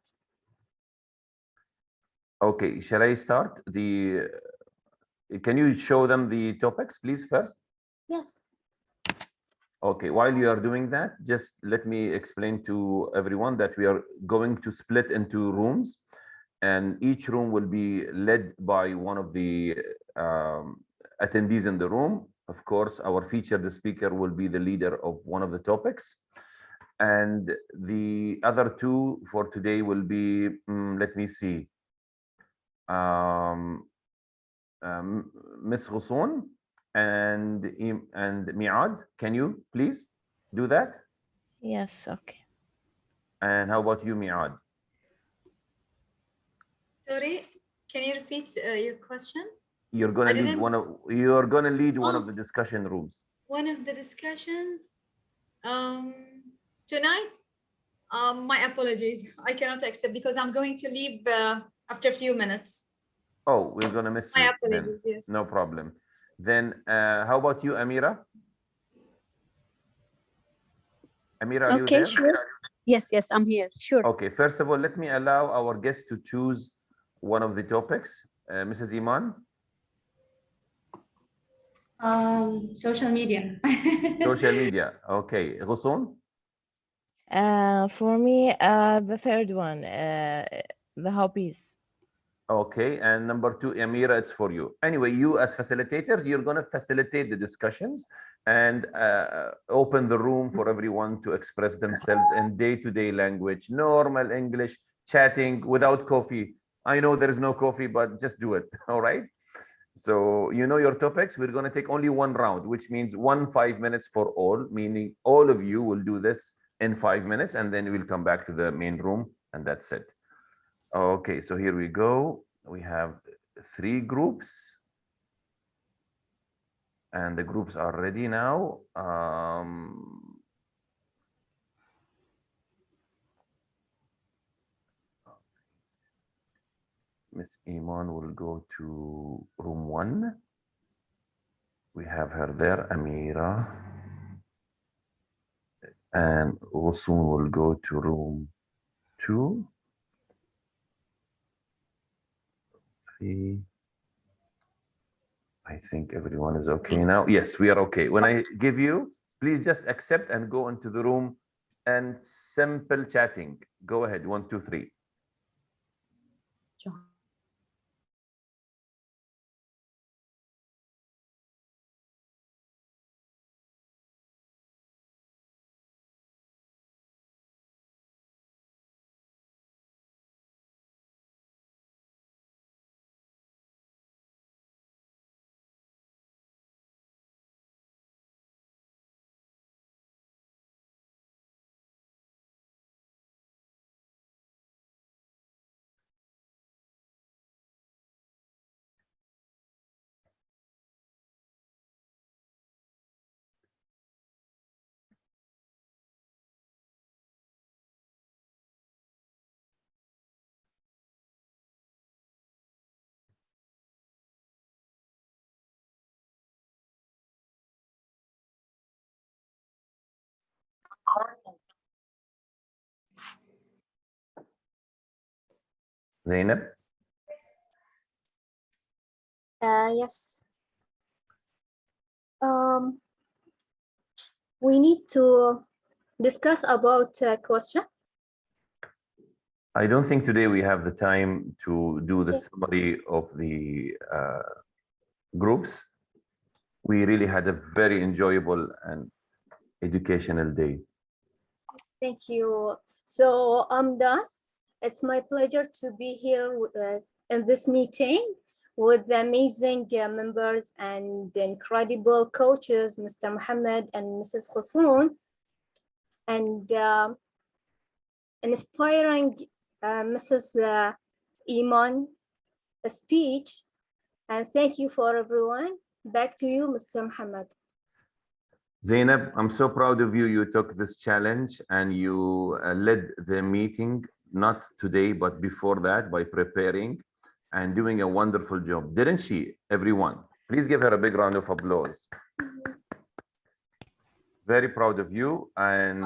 Okay, shall I start? Can you show them the topics, please, first? Yes. Okay, while you are doing that, just let me explain to everyone that we are going to split into rooms, and each room will be led by one of the attendees in the room. Of course, our featured speaker will be the leader of one of the topics. And the other two for today will be, let me see, Ms. Ghussoon and Miad. Can you please do that? Yes, okay. And how about you, Miad? Sorry, can you repeat your question? You're gonna lead you're gonna lead one of the discussion rooms. One of the discussions tonight. My apologies. I cannot accept because I'm going to leave after a few minutes. Oh, we're gonna miss you. My Then. apologies, yes. No problem. Then how about you, Amira? Amira, are you Okay, there? sure. Yes, yes, I'm here. Sure. Okay, first of all, let me allow our guests to choose one of the topics. Mrs. Iman? Social media. Social media. Okay. Ghussoon? For me, the third one, the hobbies. Okay, and number two, Amira, it's for you. Anyway, you as facilitators, you're going to facilitate the discussions and open the room for everyone to express themselves in day-to-day language, normal English, chatting without coffee. I know there is no coffee, but just do it, all right? So you know your topics. We're going to take only one round, which means 5 minutes for all, meaning all of you will do this in 5 minutes, and then we'll come back to the main room, and that's it. Okay, so here we go. We have 3 groups, and the groups are ready now. Miss Iman will go to room 1. We have her there, Amira. And Ghussoon will go to room 2. 3. I think everyone is okay now. Yes, we are okay. When I give you, please just accept and go into the room and simple chatting. Go ahead, 1, 2, 3. Zainab? Yes. We need to discuss about questions. I don't think today we have the time to do the summary of the groups. We really had a very enjoyable and educational day. Thank you. So I'm done. It's my pleasure to be here in this meeting with the amazing members and the incredible coaches, Mr. Mohammed and Mrs. Ghussoon, and inspiring Mrs. Iman speech. And thank you for everyone. Back to you, Mr. Mohammed. Zainab, I'm so proud of you. You took this challenge and you led the meeting, not today, but before that, by preparing and doing a wonderful job. Didn't she, everyone? Please give her a big round of applause. Very proud of you. And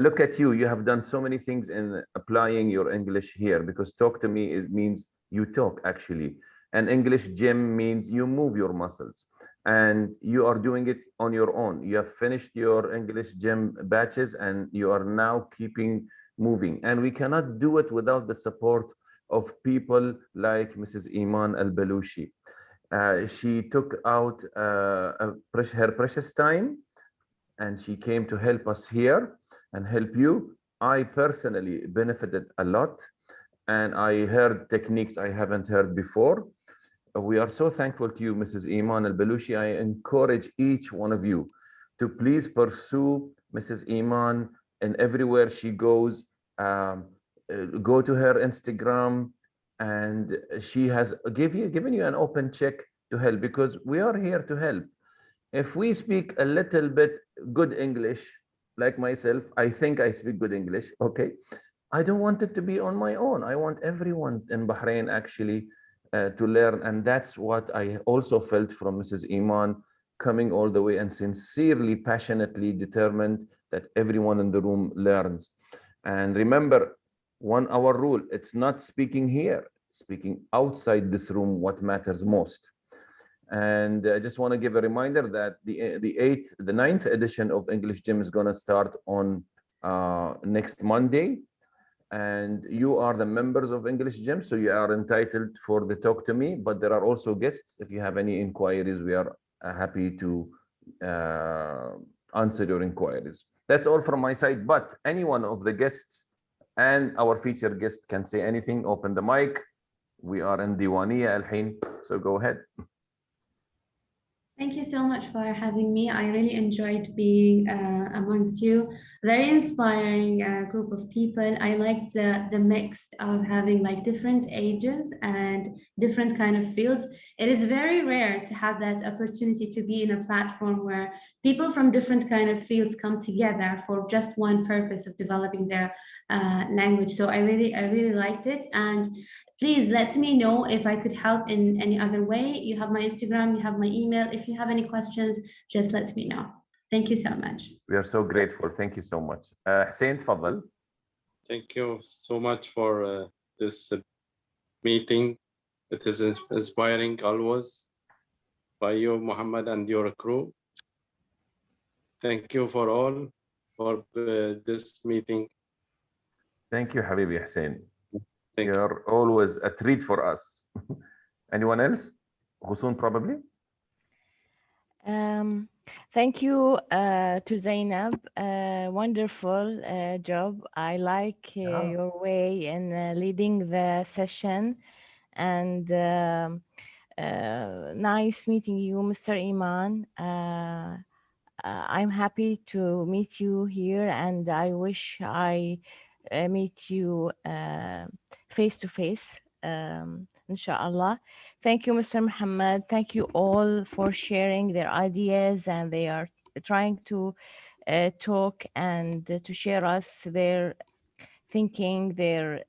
look at you. You have done so many things in applying your English here, because talk to me means you talk, actually. And English gym means you move your muscles. And you are doing it on your own. You have finished your English gym batches and you are now keeping moving. And we cannot do it without the support of people like Mrs. Iman Al-Balushi. She took out her precious time and she came to help us here and help you. I personally benefited a lot and I heard techniques I haven't heard before. We are so thankful to you, Mrs. Iman Al-Balushi. I encourage each one of you to please pursue Mrs. Iman, and everywhere she goes, go to her Instagram, and she has given you an open check to help, because we are here to help. If we speak a little bit good English, like myself, I think I speak good English, okay? I don't want it to be on my own. I want everyone in Bahrain actually to learn, and that's what I also felt from Mrs. Iman, coming all the way and sincerely, passionately determined that everyone in the room learns. And remember, 1 hour rule, it's not speaking here, speaking outside this room what matters most. And I just want to give a reminder that the 9th edition of English Gym is going to start on next Monday. And you are the members of English Gym, so you are entitled for the Talk to Me, but there are also guests. If you have any inquiries, we are happy to answer your inquiries. That's all from my side, but any one of the guests and our featured guest can say anything. Open the mic. We are in Diwaniya Al-Hain, so go ahead. Thank you so much for having me. I really enjoyed being amongst you. Very inspiring group of people. I liked the mix of having like different ages and different kind of fields. It is very rare to have that opportunity to be in a platform where people from different kind of fields come together for just one purpose of developing their language. So I really liked it. And please let me know if I could help in any other way. You have my Instagram, you have my email. If you have any questions, just let me know. Thank you so much. We are so grateful. Thank you so much. Hussein, tafadhal. Thank you so much for this meeting. It is inspiring always by you, Muhammad, and your crew. Thank you for all for this meeting. Thank you, Habibi Hussein. You're always a treat for us. Anyone else? Ghusun, probably? Thank you to Zainab. Wonderful job. I like your way in leading the session, and nice meeting you, Mr. Iman. I'm happy to meet you here, and I wish I meet you face to face, inshallah. Thank you, Mr. Muhammad. Thank you all for sharing their ideas, and they are trying to talk and to share us their thinking, their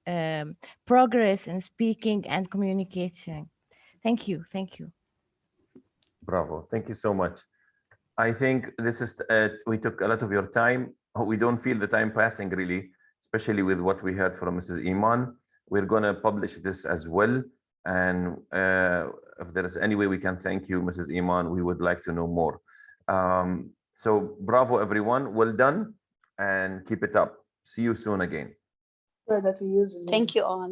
progress in speaking and communicating. Thank you. Thank you. Bravo. Thank you so much. I think this is, we took a lot of your time. We don't feel the time passing really, especially with what we heard from Mrs. Iman. We're going to publish this as well. And if there is any way we can thank you, Mrs. Iman, we would like to know more. So bravo, everyone. Well done and keep it up. See you soon again. That we use. Thank you all.